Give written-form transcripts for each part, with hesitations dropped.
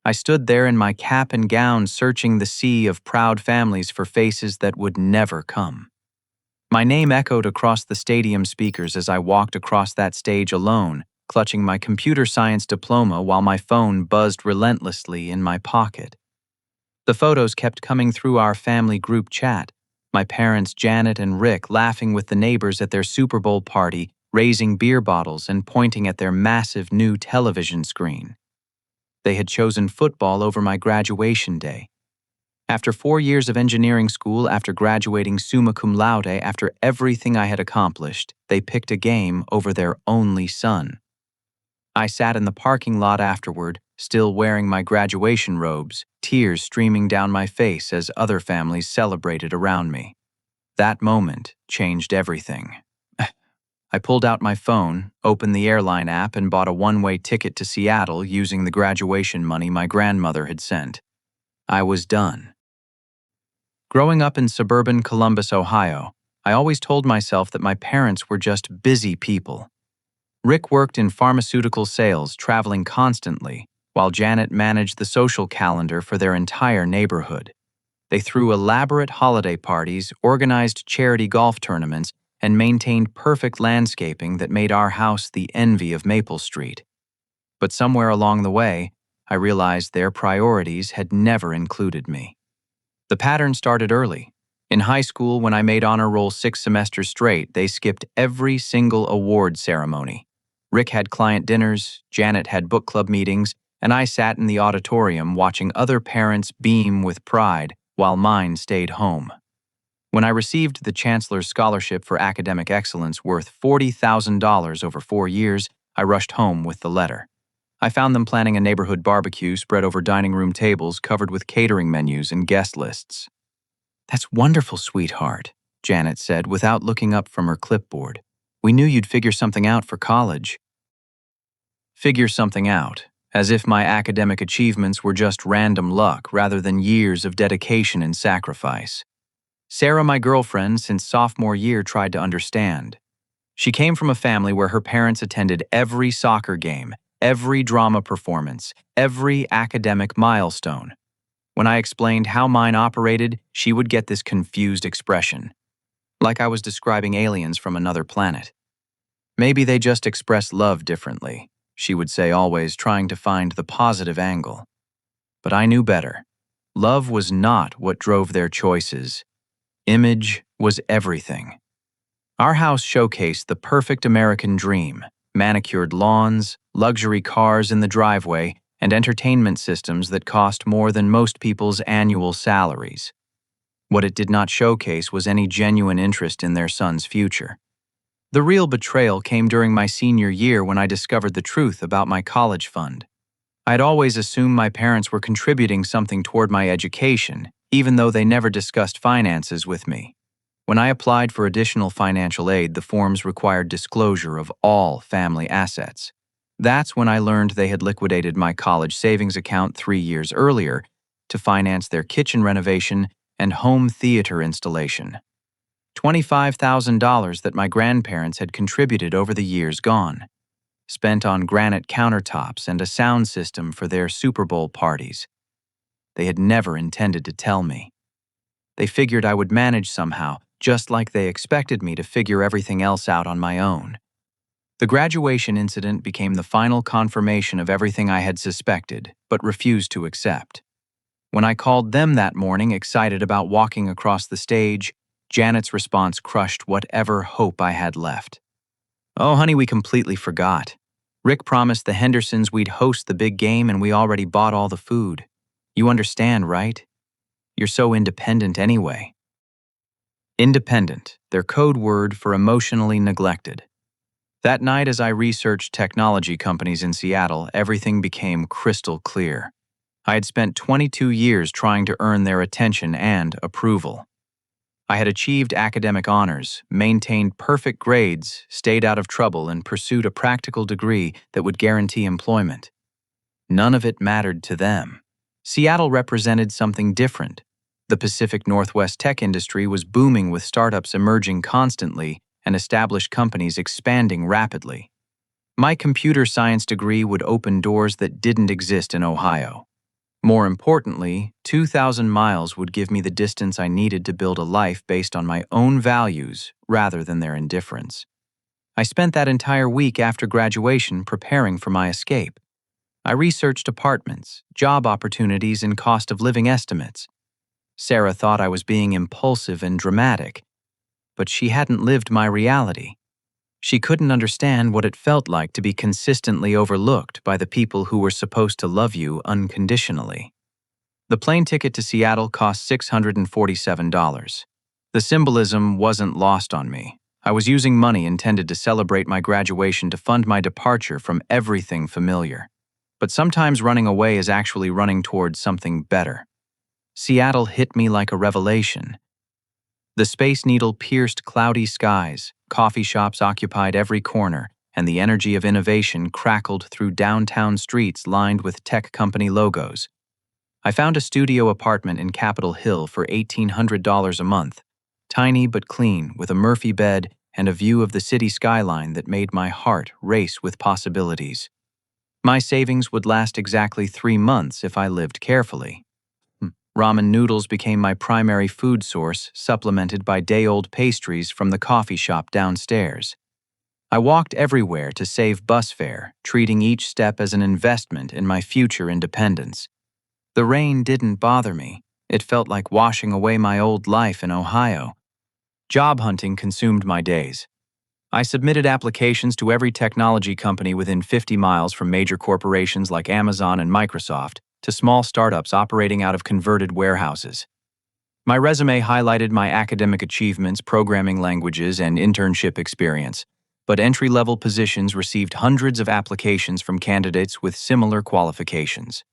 I stood there in my cap and gown searching the sea of proud families for faces that would never come. My name echoed across the stadium speakers as I walked across that stage alone, clutching my computer science diploma while my phone buzzed relentlessly in my pocket. The photos kept coming through our family group chat, my parents Janet and Rick laughing with the neighbors at their Super Bowl party, raising beer bottles and pointing at their massive new television screen. They had chosen football over my graduation day. After 4 years of engineering school, after graduating summa cum laude, after everything I had accomplished, they picked a game over their only son. I sat in the parking lot afterward, still wearing my graduation robes, tears streaming down my face as other families celebrated around me. That moment changed everything. I pulled out my phone, opened the airline app, and bought a one-way ticket to Seattle using the graduation money my grandmother had sent. I was done. Growing up in suburban Columbus, Ohio, I always told myself that my parents were just busy people. Rick worked in pharmaceutical sales, traveling constantly, while Janet managed the social calendar for their entire neighborhood. They threw elaborate holiday parties, organized charity golf tournaments, and maintained perfect landscaping that made our house the envy of Maple Street. But somewhere along the way, I realized their priorities had never included me. The pattern started early. In high school, when I made honor roll 6 semesters straight, they skipped every single award ceremony. Rick had client dinners, Janet had book club meetings, and I sat in the auditorium watching other parents beam with pride while mine stayed home. When I received the Chancellor's Scholarship for Academic Excellence worth $40,000 over 4 years, I rushed home with the letter. I found them planning a neighborhood barbecue spread over dining room tables covered with catering menus and guest lists. "That's wonderful, sweetheart," Janet said without looking up from her clipboard. "We knew you'd figure something out for college." Figure something out, as if my academic achievements were just random luck rather than years of dedication and sacrifice. Sarah, my girlfriend since sophomore year, tried to understand. She came from a family where her parents attended every soccer game, every drama performance, every academic milestone. When I explained how mine operated, she would get this confused expression, like I was describing aliens from another planet. "Maybe they just express love differently," she would say, always trying to find the positive angle. But I knew better. Love was not what drove their choices. Image was everything. Our house showcased the perfect American dream: manicured lawns, luxury cars in the driveway, and entertainment systems that cost more than most people's annual salaries. What it did not showcase was any genuine interest in their son's future. The real betrayal came during my senior year when I discovered the truth about my college fund. I'd always assumed my parents were contributing something toward my education, even though they never discussed finances with me. When I applied for additional financial aid, the forms required disclosure of all family assets. That's when I learned they had liquidated my college savings account 3 years earlier to finance their kitchen renovation and home theater installation. $25,000 that my grandparents had contributed over the years gone, spent on granite countertops and a sound system for their Super Bowl parties. They had never intended to tell me. They figured I would manage somehow, just like they expected me to figure everything else out on my own. The graduation incident became the final confirmation of everything I had suspected, but refused to accept. When I called them that morning, excited about walking across the stage, Janet's response crushed whatever hope I had left. "Oh, honey, we completely forgot. Rick promised the Hendersons we'd host the big game and we already bought all the food. You understand, right? You're so independent anyway." Independent, their code word for emotionally neglected. That night, as I researched technology companies in Seattle, everything became crystal clear. I had spent 22 years trying to earn their attention and approval. I had achieved academic honors, maintained perfect grades, stayed out of trouble, and pursued a practical degree that would guarantee employment. None of it mattered to them. Seattle represented something different. The Pacific Northwest tech industry was booming with startups emerging constantly and established companies expanding rapidly. My computer science degree would open doors that didn't exist in Ohio. More importantly, 2,000 miles would give me the distance I needed to build a life based on my own values rather than their indifference. I spent that entire week after graduation preparing for my escape. I researched apartments, job opportunities, and cost of living estimates. Sarah thought I was being impulsive and dramatic, but she hadn't lived my reality. She couldn't understand what it felt like to be consistently overlooked by the people who were supposed to love you unconditionally. The plane ticket to Seattle cost $647. The symbolism wasn't lost on me. I was using money intended to celebrate my graduation to fund my departure from everything familiar. But sometimes running away is actually running towards something better. Seattle hit me like a revelation. The Space Needle pierced cloudy skies, coffee shops occupied every corner, and the energy of innovation crackled through downtown streets lined with tech company logos. I found a studio apartment in Capitol Hill for $1,800 a month, tiny but clean, with a Murphy bed and a view of the city skyline that made my heart race with possibilities. My savings would last exactly 3 months if I lived carefully. Ramen noodles became my primary food source, supplemented by day-old pastries from the coffee shop downstairs. I walked everywhere to save bus fare, treating each step as an investment in my future independence. The rain didn't bother me. It felt like washing away my old life in Ohio. Job hunting consumed my days. I submitted applications to every technology company within 50 miles, from major corporations like Amazon and Microsoft to small startups operating out of converted warehouses. My resume highlighted my academic achievements, programming languages, and internship experience, but entry-level positions received hundreds of applications from candidates with similar qualifications.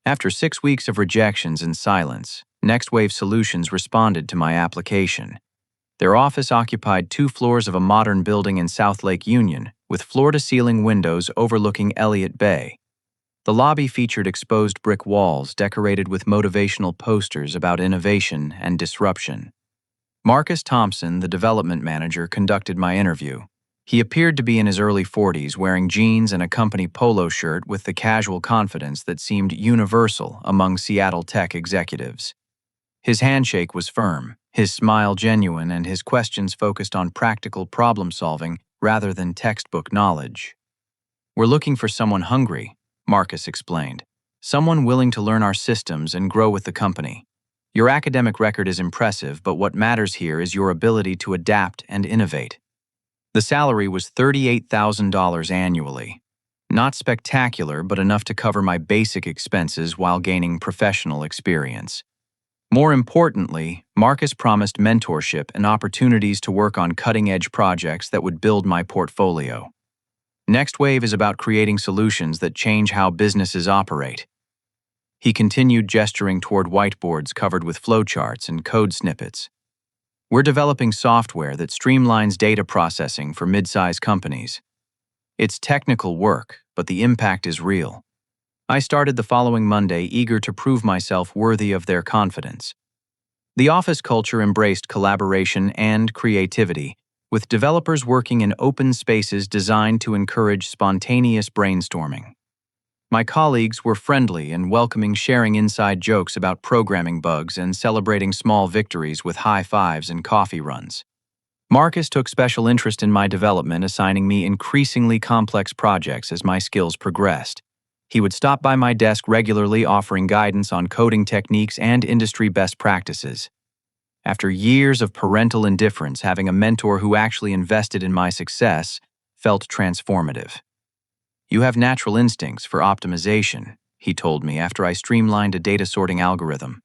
After 6 weeks of rejections and silence, Next Wave Solutions responded to my application. Their office occupied 2 floors of a modern building in South Lake Union, with floor-to-ceiling windows overlooking Elliott Bay. The lobby featured exposed brick walls decorated with motivational posters about innovation and disruption. Marcus Thompson, the development manager, conducted my interview. He appeared to be in his early 40s, wearing jeans and a company polo shirt with the casual confidence that seemed universal among Seattle tech executives. His handshake was firm, his smile genuine, and his questions focused on practical problem-solving rather than textbook knowledge. "We're looking for someone hungry," Marcus explained. "Someone willing to learn our systems and grow with the company. Your academic record is impressive, but what matters here is your ability to adapt and innovate." The salary was $38,000 annually. Not spectacular, but enough to cover my basic expenses while gaining professional experience. More importantly, Marcus promised mentorship and opportunities to work on cutting-edge projects that would build my portfolio. Next Wave is about creating solutions that change how businesses operate. He continued, gesturing toward whiteboards covered with flowcharts and code snippets. "We're developing software that streamlines data processing for mid-size companies. It's technical work, but the impact is real." I started the following Monday, eager to prove myself worthy of their confidence. The office culture embraced collaboration and creativity, with developers working in open spaces designed to encourage spontaneous brainstorming. My colleagues were friendly and welcoming, sharing inside jokes about programming bugs and celebrating small victories with high fives and coffee runs. Marcus took special interest in my development, assigning me increasingly complex projects as my skills progressed. He would stop by my desk regularly, offering guidance on coding techniques and industry best practices. After years of parental indifference, having a mentor who actually invested in my success felt transformative. "You have natural instincts for optimization," he told me after I streamlined a data sorting algorithm.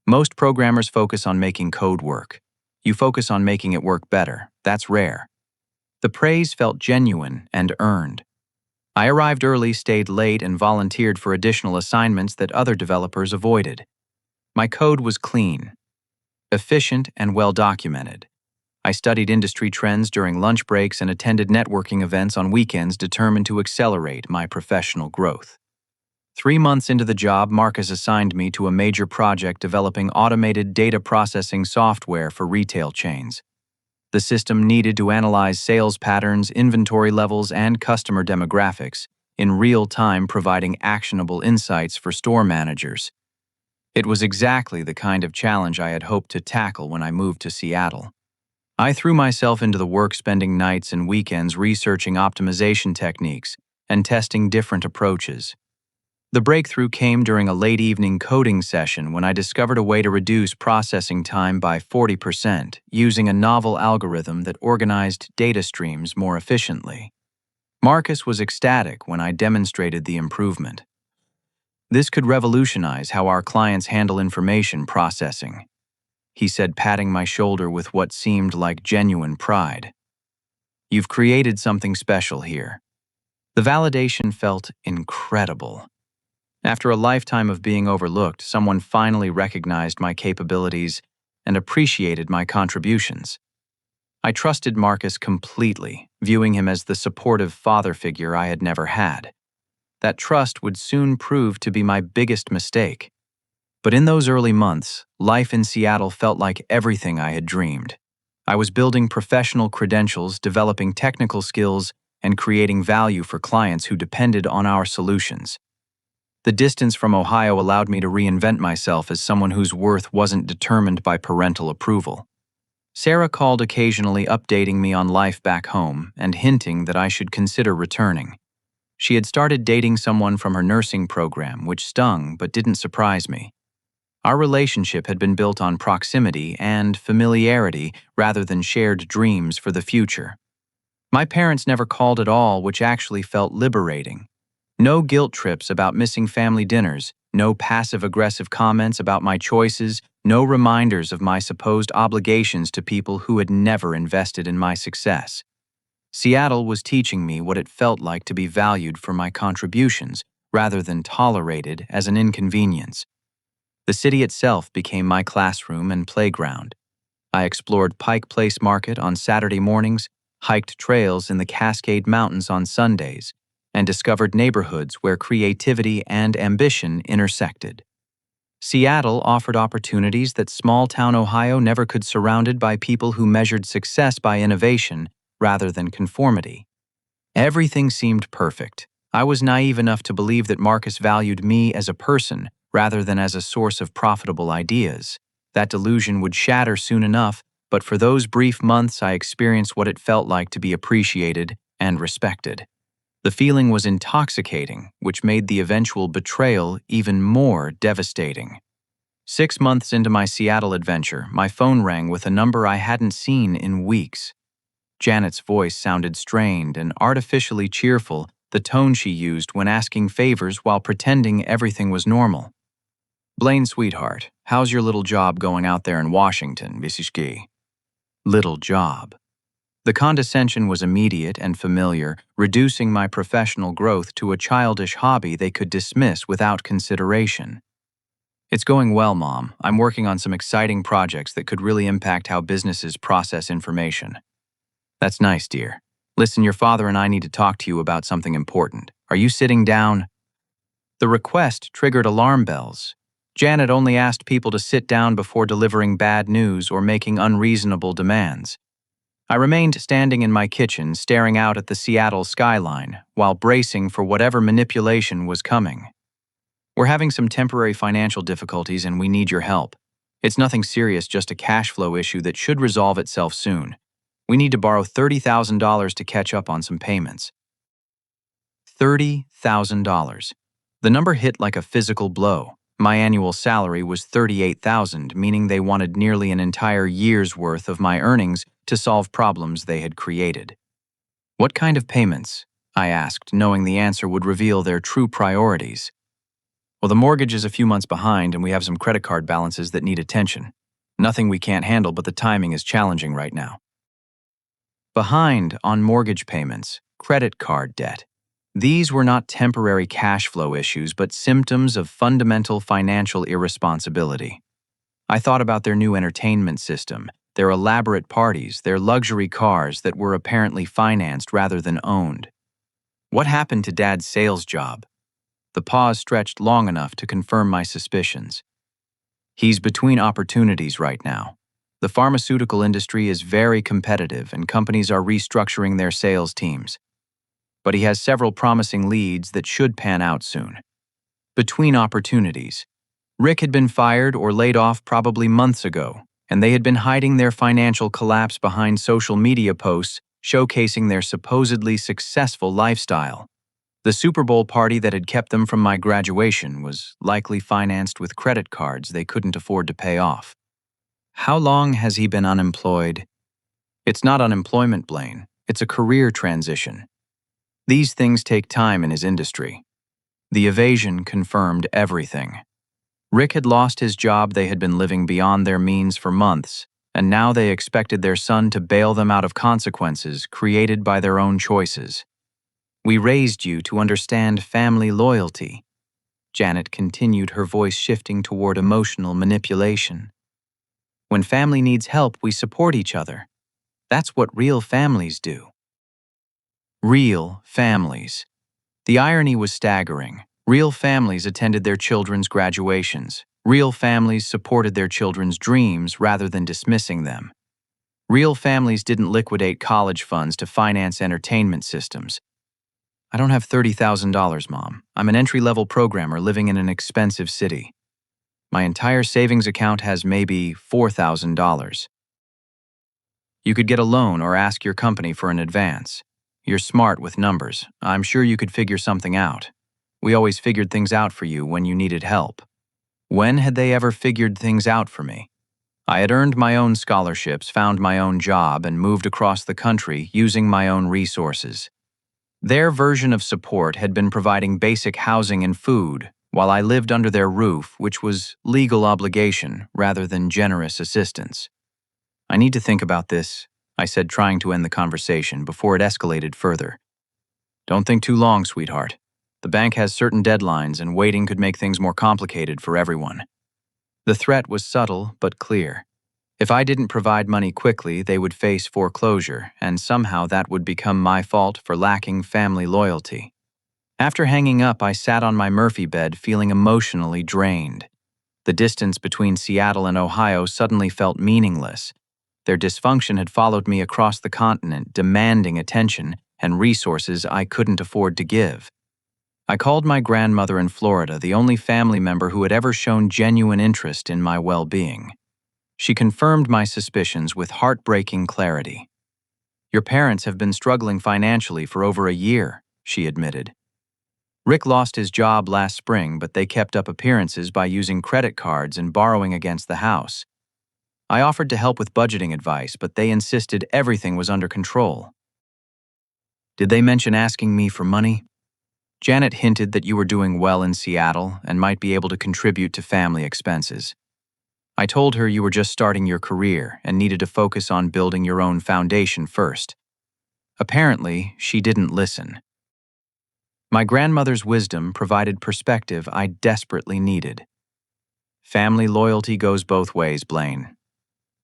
"Most programmers focus on making code work. You focus on making it work better. That's rare." The praise felt genuine and earned. I arrived early, stayed late, and volunteered for additional assignments that other developers avoided. My code was clean, efficient, and well-documented. I studied industry trends during lunch breaks and attended networking events on weekends, determined to accelerate my professional growth. 3 months into the job, Marcus assigned me to a major project developing automated data processing software for retail chains. The system needed to analyze sales patterns, inventory levels, and customer demographics, in real time providing actionable insights for store managers. It was exactly the kind of challenge I had hoped to tackle when I moved to Seattle. I threw myself into the work, spending nights and weekends researching optimization techniques and testing different approaches. The breakthrough came during a late evening coding session when I discovered a way to reduce processing time by 40% using a novel algorithm that organized data streams more efficiently. Marcus was ecstatic when I demonstrated the improvement. "This could revolutionize how our clients handle information processing," he said, patting my shoulder with what seemed like genuine pride. "You've created something special here." The validation felt incredible. After a lifetime of being overlooked, someone finally recognized my capabilities and appreciated my contributions. I trusted Marcus completely, viewing him as the supportive father figure I had never had. That trust would soon prove to be my biggest mistake. But in those early months, life in Seattle felt like everything I had dreamed. I was building professional credentials, developing technical skills, and creating value for clients who depended on our solutions. The distance from Ohio allowed me to reinvent myself as someone whose worth wasn't determined by parental approval. Sarah called occasionally, updating me on life back home and hinting that I should consider returning. She had started dating someone from her nursing program, which stung but didn't surprise me. Our relationship had been built on proximity and familiarity rather than shared dreams for the future. My parents never called at all, which actually felt liberating. No guilt trips about missing family dinners, no passive-aggressive comments about my choices, no reminders of my supposed obligations to people who had never invested in my success. Seattle was teaching me what it felt like to be valued for my contributions rather than tolerated as an inconvenience. The city itself became my classroom and playground. I explored Pike Place Market on Saturday mornings, hiked trails in the Cascade Mountains on Sundays, and discovered neighborhoods where creativity and ambition intersected. Seattle offered opportunities that small-town Ohio never could, surrounded by people who measured success by innovation rather than conformity. Everything seemed perfect. I was naive enough to believe that Marcus valued me as a person rather than as a source of profitable ideas. That delusion would shatter soon enough, but for those brief months I experienced what it felt like to be appreciated and respected. The feeling was intoxicating, which made the eventual betrayal even more devastating. 6 months into my Seattle adventure, my phone rang with a number I hadn't seen in weeks. Janet's voice sounded strained and artificially cheerful, the tone she used when asking favors while pretending everything was normal. "Blaine, sweetheart, how's your little job going out there in Washington, Visishki?" Little job. The condescension was immediate and familiar, reducing my professional growth to a childish hobby they could dismiss without consideration. "It's going well, Mom. I'm working on some exciting projects that could really impact how businesses process information." "That's nice, dear. Listen, your father and I need to talk to you about something important. Are you sitting down?" The request triggered alarm bells. Janet only asked people to sit down before delivering bad news or making unreasonable demands. I remained standing in my kitchen, staring out at the Seattle skyline, while bracing for whatever manipulation was coming. "We're having some temporary financial difficulties and we need your help. It's nothing serious, just a cash flow issue that should resolve itself soon. We need to borrow $30,000 to catch up on some payments." $30,000. The number hit like a physical blow. My annual salary was $38,000, meaning they wanted nearly an entire year's worth of my earnings to solve problems they had created. "What kind of payments?" I asked, knowing the answer would reveal their true priorities. "Well, the mortgage is a few months behind and we have some credit card balances that need attention. Nothing we can't handle, but the timing is challenging right now." Behind on mortgage payments, credit card debt. These were not temporary cash flow issues, but symptoms of fundamental financial irresponsibility. I thought about their new entertainment system, their elaborate parties, their luxury cars that were apparently financed rather than owned. What happened to Dad's sales job? The pause stretched long enough to confirm my suspicions. "He's between opportunities right now. The pharmaceutical industry is very competitive and companies are restructuring their sales teams." but he has several promising leads that should pan out soon. Between opportunities, Rick had been fired or laid off probably months ago, and they had been hiding their financial collapse behind social media posts showcasing their supposedly successful lifestyle. The Super Bowl party that had kept them from my graduation was likely financed with credit cards they couldn't afford to pay off. How long has he been unemployed? It's not unemployment, Blaine. It's a career transition. These things take time in his industry. The evasion confirmed everything. Rick had lost his job. They had been living beyond their means for months, and now they expected their son to bail them out of consequences created by their own choices. We raised you to understand family loyalty. Janet continued, her voice shifting toward emotional manipulation. When family needs help, we support each other. That's what real families do. Real families. The irony was staggering. Real families attended their children's graduations. Real families supported their children's dreams rather than dismissing them. Real families didn't liquidate college funds to finance entertainment systems. I don't have $30,000, Mom. I'm an entry-level programmer living in an expensive city. My entire savings account has maybe $4,000. You could get a loan or ask your company for an advance. You're smart with numbers. I'm sure you could figure something out. We always figured things out for you when you needed help. When had they ever figured things out for me? I had earned my own scholarships, found my own job, and moved across the country using my own resources. Their version of support had been providing basic housing and food, while I lived under their roof, which was legal obligation rather than generous assistance. I need to think about this, I said, trying to end the conversation before it escalated further. Don't think too long, sweetheart. The bank has certain deadlines, and waiting could make things more complicated for everyone. The threat was subtle but clear. If I didn't provide money quickly, they would face foreclosure, and somehow that would become my fault for lacking family loyalty. After hanging up, I sat on my Murphy bed feeling emotionally drained. The distance between Seattle and Ohio suddenly felt meaningless. Their dysfunction had followed me across the continent, demanding attention and resources I couldn't afford to give. I called my grandmother in Florida, the only family member who had ever shown genuine interest in my well-being. She confirmed my suspicions with heartbreaking clarity. Your parents have been struggling financially for over a year, she admitted. Rick lost his job last spring, but they kept up appearances by using credit cards and borrowing against the house. I offered to help with budgeting advice, but they insisted everything was under control. Did they mention asking me for money? Janet hinted that you were doing well in Seattle and might be able to contribute to family expenses. I told her you were just starting your career and needed to focus on building your own foundation first. Apparently, she didn't listen. My grandmother's wisdom provided perspective I desperately needed. Family loyalty goes both ways, Blaine.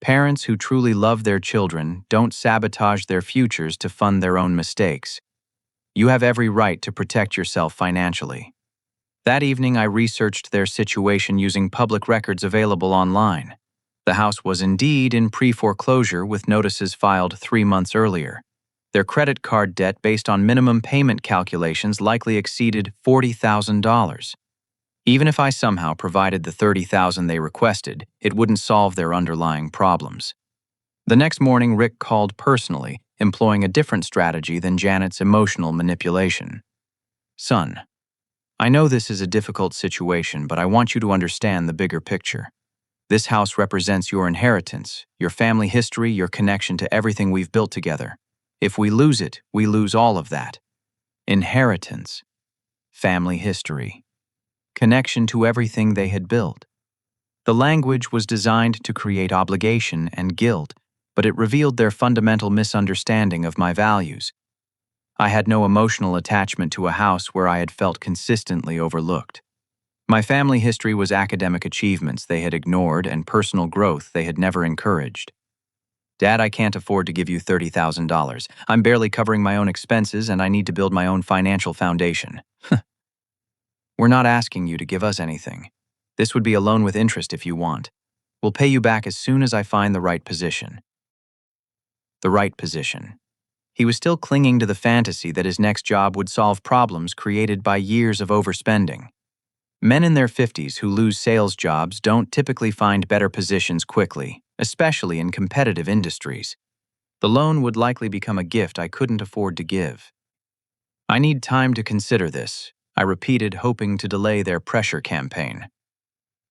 Parents who truly love their children don't sabotage their futures to fund their own mistakes. You have every right to protect yourself financially. That evening, I researched their situation using public records available online. The house was indeed in pre-foreclosure with notices filed 3 months earlier. Their credit card debt based on minimum payment calculations likely exceeded $40,000. Even if I somehow provided the $30,000 they requested, it wouldn't solve their underlying problems. The next morning, Rick called personally, employing a different strategy than Janet's emotional manipulation. Son, I know this is a difficult situation, but I want you to understand the bigger picture. This house represents your inheritance, your family history, your connection to everything we've built together. If we lose it, we lose all of that. Inheritance, family history, connection to everything they had built. The language was designed to create obligation and guilt, but it revealed their fundamental misunderstanding of my values. I had no emotional attachment to a house where I had felt consistently overlooked. My family history was academic achievements they had ignored and personal growth they had never encouraged. Dad, I can't afford to give you $30,000. I'm barely covering my own expenses and I need to build my own financial foundation. We're not asking you to give us anything. This would be a loan with interest if you want. We'll pay you back as soon as I find the right position. The right position. He was still clinging to the fantasy that his next job would solve problems created by years of overspending. Men in their 50s who lose sales jobs don't typically find better positions quickly, especially in competitive industries. The loan would likely become a gift I couldn't afford to give. "I need time to consider this," I repeated, hoping to delay their pressure campaign.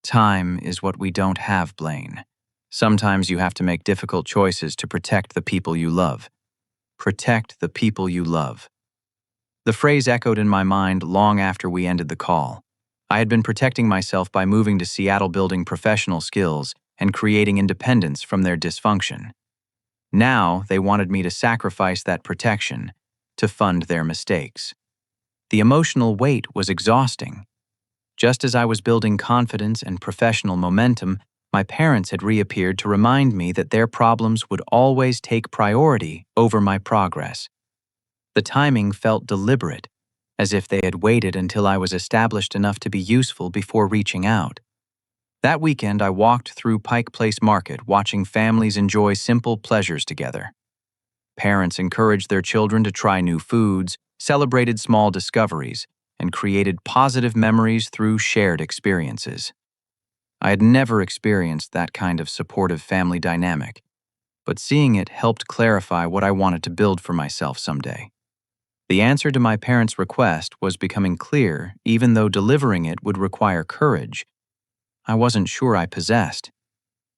Time is what we don't have, Blaine. Sometimes you have to make difficult choices to protect the people you love. Protect the people you love. The phrase echoed in my mind long after we ended the call. I had been protecting myself by moving to Seattle, building professional skills and creating independence from their dysfunction. Now they wanted me to sacrifice that protection to fund their mistakes. The emotional weight was exhausting. Just as I was building confidence and professional momentum, my parents had reappeared to remind me that their problems would always take priority over my progress. The timing felt deliberate, as if they had waited until I was established enough to be useful before reaching out. That weekend, I walked through Pike Place Market, watching families enjoy simple pleasures together. Parents encouraged their children to try new foods, celebrated small discoveries, and created positive memories through shared experiences. I had never experienced that kind of supportive family dynamic, but seeing it helped clarify what I wanted to build for myself someday. The answer to my parents' request was becoming clear, even though delivering it would require courage I wasn't sure I possessed.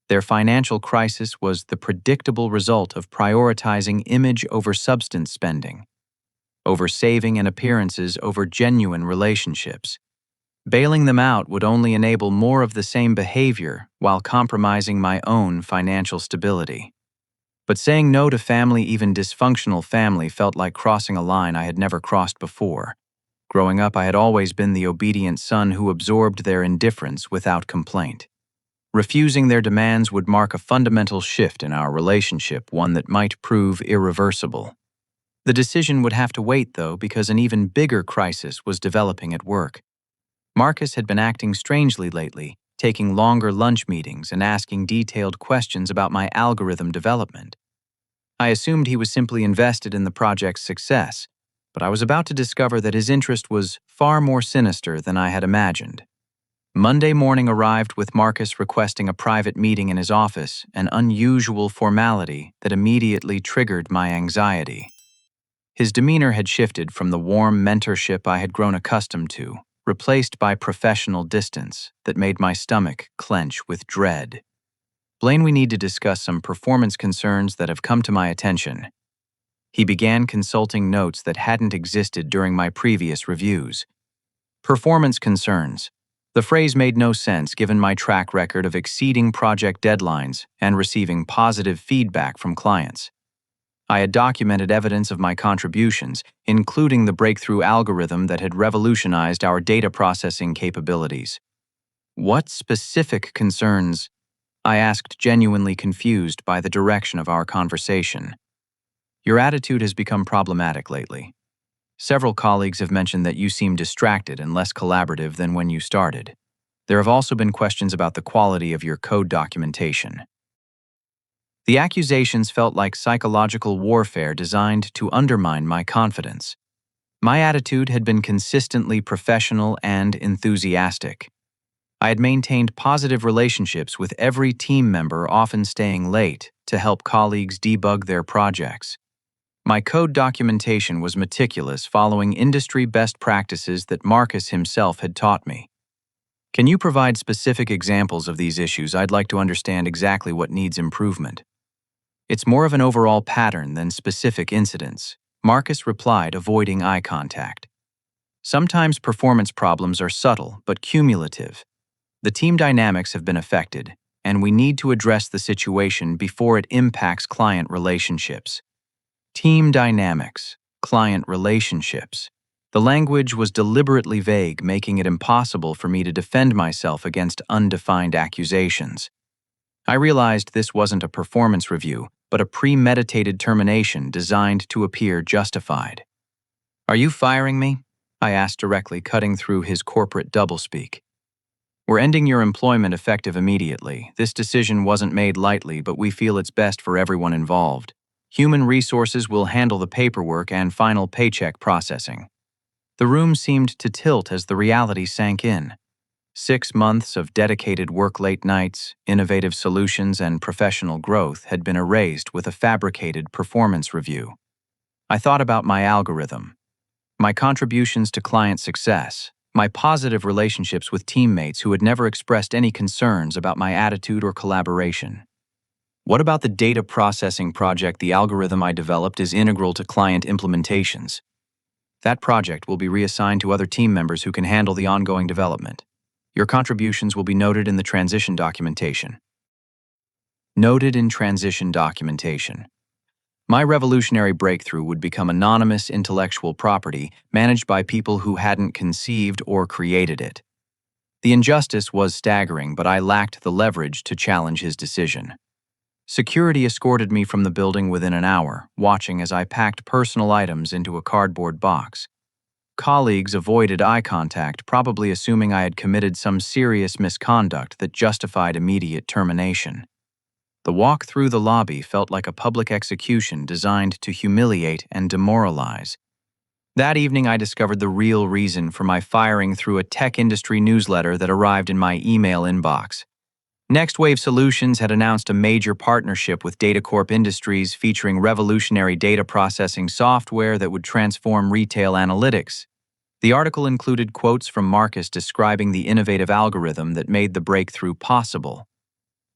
Their financial crisis was the predictable result of prioritizing image over substance spending, over saving and appearances over genuine relationships. Bailing them out would only enable more of the same behavior while compromising my own financial stability. But saying no to family, even dysfunctional family, felt like crossing a line I had never crossed before. Growing up, I had always been the obedient son who absorbed their indifference without complaint. Refusing their demands would mark a fundamental shift in our relationship, one that might prove irreversible. The decision would have to wait, though, because an even bigger crisis was developing at work. Marcus had been acting strangely lately, taking longer lunch meetings and asking detailed questions about my algorithm development. I assumed he was simply invested in the project's success, but I was about to discover that his interest was far more sinister than I had imagined. Monday morning arrived with Marcus requesting a private meeting in his office, an unusual formality that immediately triggered my anxiety. His demeanor had shifted from the warm mentorship I had grown accustomed to, replaced by professional distance that made my stomach clench with dread. "Blaine, we need to discuss some performance concerns that have come to my attention." He began consulting notes that hadn't existed during my previous reviews. Performance concerns. The phrase made no sense given my track record of exceeding project deadlines and receiving positive feedback from clients. I had documented evidence of my contributions, including the breakthrough algorithm that had revolutionized our data processing capabilities. "What specific concerns?" I asked, genuinely confused by the direction of our conversation. "Your attitude has become problematic lately. Several colleagues have mentioned that you seem distracted and less collaborative than when you started. There have also been questions about the quality of your code documentation." The accusations felt like psychological warfare designed to undermine my confidence. My attitude had been consistently professional and enthusiastic. I had maintained positive relationships with every team member, often staying late to help colleagues debug their projects. My code documentation was meticulous, following industry best practices that Marcus himself had taught me. "Can you provide specific examples of these issues? I'd like to understand exactly what needs improvement." "It's more of an overall pattern than specific incidents," Marcus replied, avoiding eye contact. "Sometimes performance problems are subtle but cumulative. The team dynamics have been affected, and we need to address the situation before it impacts client relationships." Team dynamics, client relationships. The language was deliberately vague, making it impossible for me to defend myself against undefined accusations. I realized this wasn't a performance review, but a premeditated termination designed to appear justified. "Are you firing me?" I asked directly, cutting through his corporate doublespeak. "We're ending your employment effective immediately. This decision wasn't made lightly, but we feel it's best for everyone involved." Human resources will handle the paperwork and final paycheck processing. The room seemed to tilt as the reality sank in. 6 months of dedicated work late nights, innovative solutions, and professional growth had been erased with a fabricated performance review. I thought about my algorithm, my contributions to client success, my positive relationships with teammates who had never expressed any concerns about my attitude or collaboration. What about the data processing project? The algorithm I developed is integral to client implementations. That project will be reassigned to other team members who can handle the ongoing development. Your contributions will be noted in the transition documentation. Noted in transition documentation. My revolutionary breakthrough would become anonymous intellectual property managed by people who hadn't conceived or created it. The injustice was staggering, but I lacked the leverage to challenge his decision. Security escorted me from the building within an hour, watching as I packed personal items into a cardboard box. Colleagues avoided eye contact, probably assuming I had committed some serious misconduct that justified immediate termination. The walk through the lobby felt like a public execution designed to humiliate and demoralize. That evening, I discovered the real reason for my firing through a tech industry newsletter that arrived in my email inbox. Next Wave Solutions had announced a major partnership with DataCorp Industries featuring revolutionary data processing software that would transform retail analytics. The article included quotes from Marcus describing the innovative algorithm that made the breakthrough possible.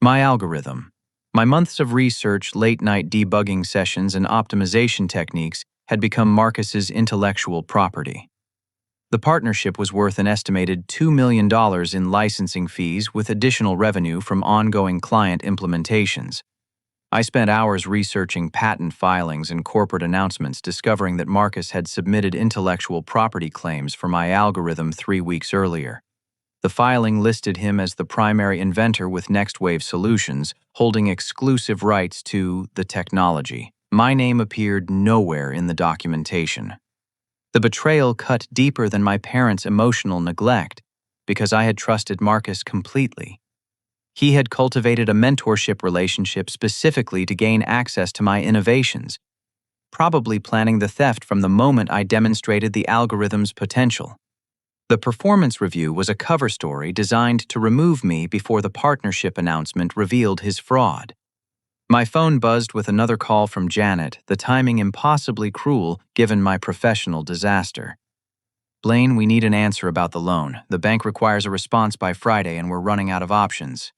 My algorithm. My months of research, late-night debugging sessions, and optimization techniques had become Marcus's intellectual property. The partnership was worth an estimated $2 million in licensing fees with additional revenue from ongoing client implementations. I spent hours researching patent filings and corporate announcements, discovering that Marcus had submitted intellectual property claims for my algorithm 3 weeks earlier. The filing listed him as the primary inventor with Next Wave Solutions, holding exclusive rights to the technology. My name appeared nowhere in the documentation. The betrayal cut deeper than my parents' emotional neglect, because I had trusted Marcus completely. He had cultivated a mentorship relationship specifically to gain access to my innovations, probably planning the theft from the moment I demonstrated the algorithm's potential. The performance review was a cover story designed to remove me before the partnership announcement revealed his fraud. My phone buzzed with another call from Janet, the timing impossibly cruel given my professional disaster. Blaine, we need an answer about the loan. The bank requires a response by Friday and we're running out of options.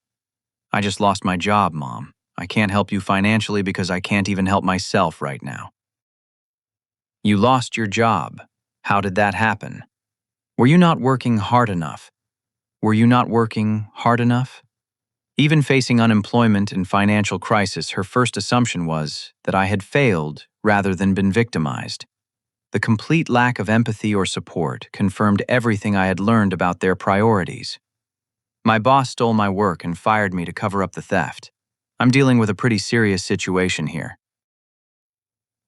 I just lost my job, Mom. I can't help you financially because I can't even help myself right now. You lost your job. How did that happen? Were you not working hard enough? Were you not working hard enough? Even facing unemployment and financial crisis, her first assumption was that I had failed rather than been victimized. The complete lack of empathy or support confirmed everything I had learned about their priorities. My boss stole my work and fired me to cover up the theft. I'm dealing with a pretty serious situation here.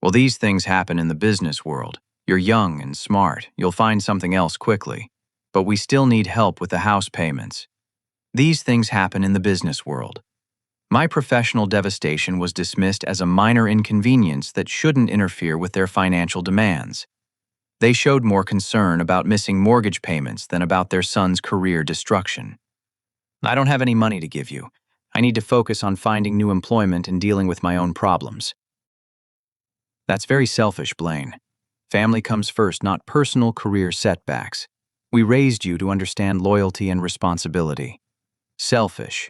Well, these things happen in the business world. You're young and smart. You'll find something else quickly. But we still need help with the house payments. These things happen in the business world. My professional devastation was dismissed as a minor inconvenience that shouldn't interfere with their financial demands. They showed more concern about missing mortgage payments than about their son's career destruction. I don't have any money to give you. I need to focus on finding new employment and dealing with my own problems. That's very selfish, Blaine. Family comes first, not personal career setbacks. We raised you to understand loyalty and responsibility. Selfish.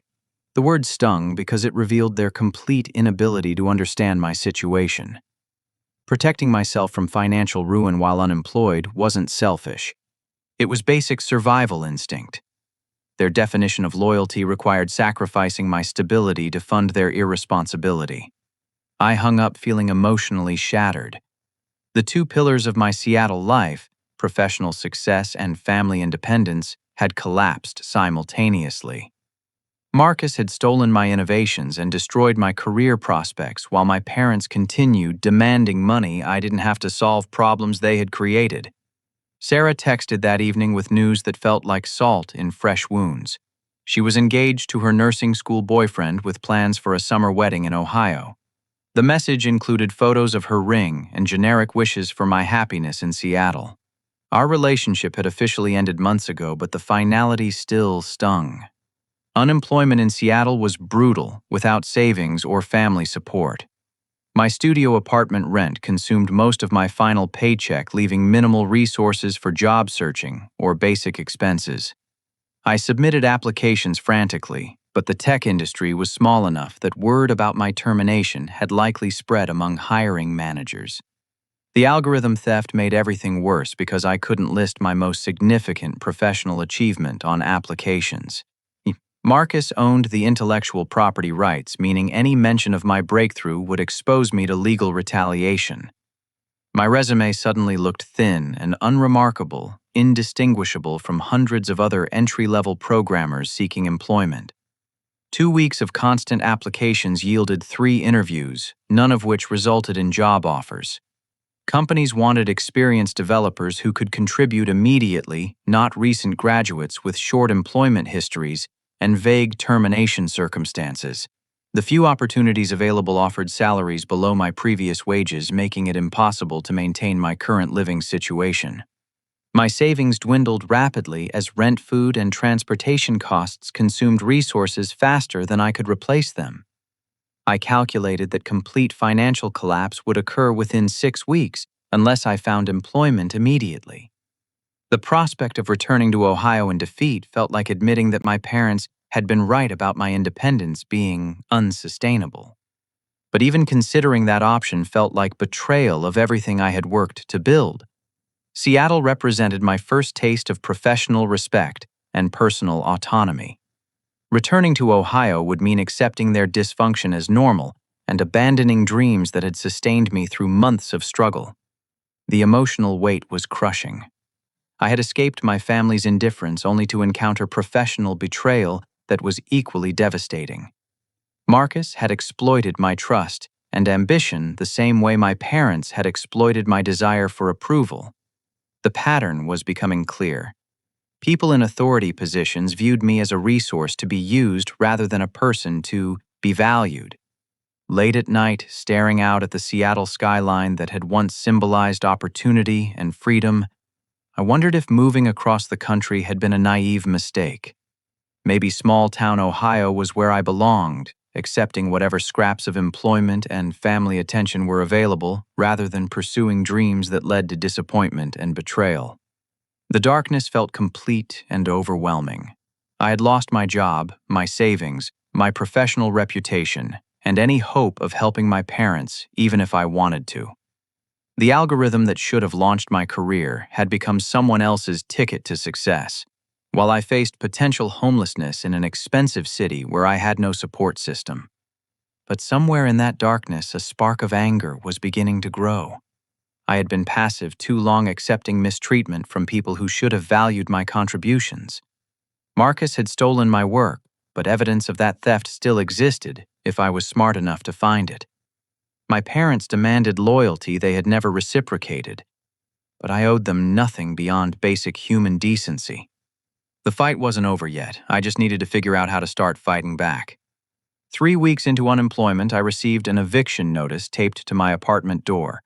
The word stung because it revealed their complete inability to understand my situation. Protecting myself from financial ruin while unemployed wasn't selfish. It was basic survival instinct. Their definition of loyalty required sacrificing my stability to fund their irresponsibility. I hung up feeling emotionally shattered. The two pillars of my Seattle life, professional success and family independence, had collapsed simultaneously. Marcus had stolen my innovations and destroyed my career prospects while my parents continued demanding money I didn't have to solve problems they had created. Sarah texted that evening with news that felt like salt in fresh wounds. She was engaged to her nursing school boyfriend with plans for a summer wedding in Ohio. The message included photos of her ring and generic wishes for my happiness in Seattle. Our relationship had officially ended months ago, but the finality still stung. Unemployment in Seattle was brutal, without savings or family support. My studio apartment rent consumed most of my final paycheck, leaving minimal resources for job searching or basic expenses. I submitted applications frantically, but the tech industry was small enough that word about my termination had likely spread among hiring managers. The algorithm theft made everything worse because I couldn't list my most significant professional achievement on applications. Marcus owned the intellectual property rights, meaning any mention of my breakthrough would expose me to legal retaliation. My resume suddenly looked thin and unremarkable, indistinguishable from hundreds of other entry-level programmers seeking employment. 2 weeks of constant applications yielded 3 interviews, none of which resulted in job offers. Companies wanted experienced developers who could contribute immediately, not recent graduates with short employment histories and vague termination circumstances. The few opportunities available offered salaries below my previous wages, making it impossible to maintain my current living situation. My savings dwindled rapidly as rent, food, and transportation costs consumed resources faster than I could replace them. I calculated that complete financial collapse would occur within 6 weeks unless I found employment immediately. The prospect of returning to Ohio in defeat felt like admitting that my parents had been right about my independence being unsustainable. But even considering that option felt like betrayal of everything I had worked to build. Seattle represented my first taste of professional respect and personal autonomy. Returning to Ohio would mean accepting their dysfunction as normal and abandoning dreams that had sustained me through months of struggle. The emotional weight was crushing. I had escaped my family's indifference only to encounter professional betrayal that was equally devastating. Marcus had exploited my trust and ambition the same way my parents had exploited my desire for approval. The pattern was becoming clear. People in authority positions viewed me as a resource to be used rather than a person to be valued. Late at night, staring out at the Seattle skyline that had once symbolized opportunity and freedom, I wondered if moving across the country had been a naive mistake. Maybe small-town Ohio was where I belonged, accepting whatever scraps of employment and family attention were available, rather than pursuing dreams that led to disappointment and betrayal. The darkness felt complete and overwhelming. I had lost my job, my savings, my professional reputation, and any hope of helping my parents, even if I wanted to. The algorithm that should have launched my career had become someone else's ticket to success, while I faced potential homelessness in an expensive city where I had no support system. But somewhere in that darkness, a spark of anger was beginning to grow. I had been passive too long, accepting mistreatment from people who should have valued my contributions. Marcus had stolen my work, but evidence of that theft still existed if I was smart enough to find it. My parents demanded loyalty they had never reciprocated, but I owed them nothing beyond basic human decency. The fight wasn't over yet. I just needed to figure out how to start fighting back. 3 weeks into unemployment, I received an eviction notice taped to my apartment door.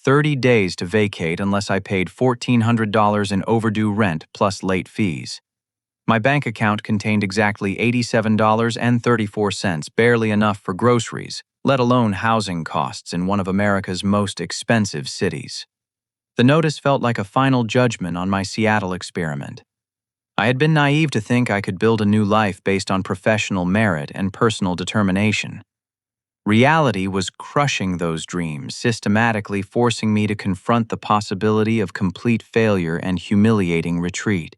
30 days to vacate unless I paid $1,400 in overdue rent plus late fees. My bank account contained exactly $87.34, barely enough for groceries, let alone housing costs in one of America's most expensive cities. The notice felt like a final judgment on my Seattle experiment. I had been naive to think I could build a new life based on professional merit and personal determination. Reality was crushing those dreams, systematically forcing me to confront the possibility of complete failure and humiliating retreat.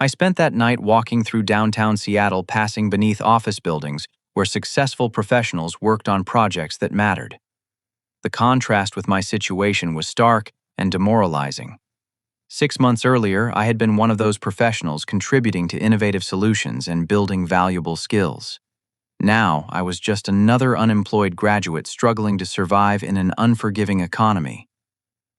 I spent that night walking through downtown Seattle, passing beneath office buildings where successful professionals worked on projects that mattered. The contrast with my situation was stark and demoralizing. 6 months earlier, I had been one of those professionals contributing to innovative solutions and building valuable skills. Now, I was just another unemployed graduate struggling to survive in an unforgiving economy.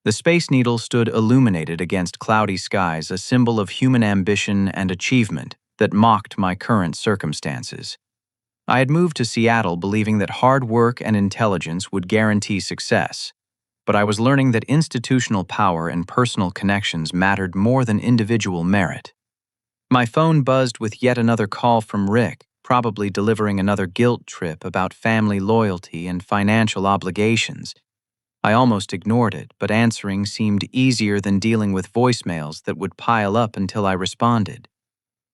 The Space Needle stood illuminated against cloudy skies, a symbol of human ambition and achievement that mocked my current circumstances. I had moved to Seattle believing that hard work and intelligence would guarantee success, but I was learning that institutional power and personal connections mattered more than individual merit. My phone buzzed with yet another call from Rick, probably delivering another guilt trip about family loyalty and financial obligations. I almost ignored it, but answering seemed easier than dealing with voicemails that would pile up until I responded.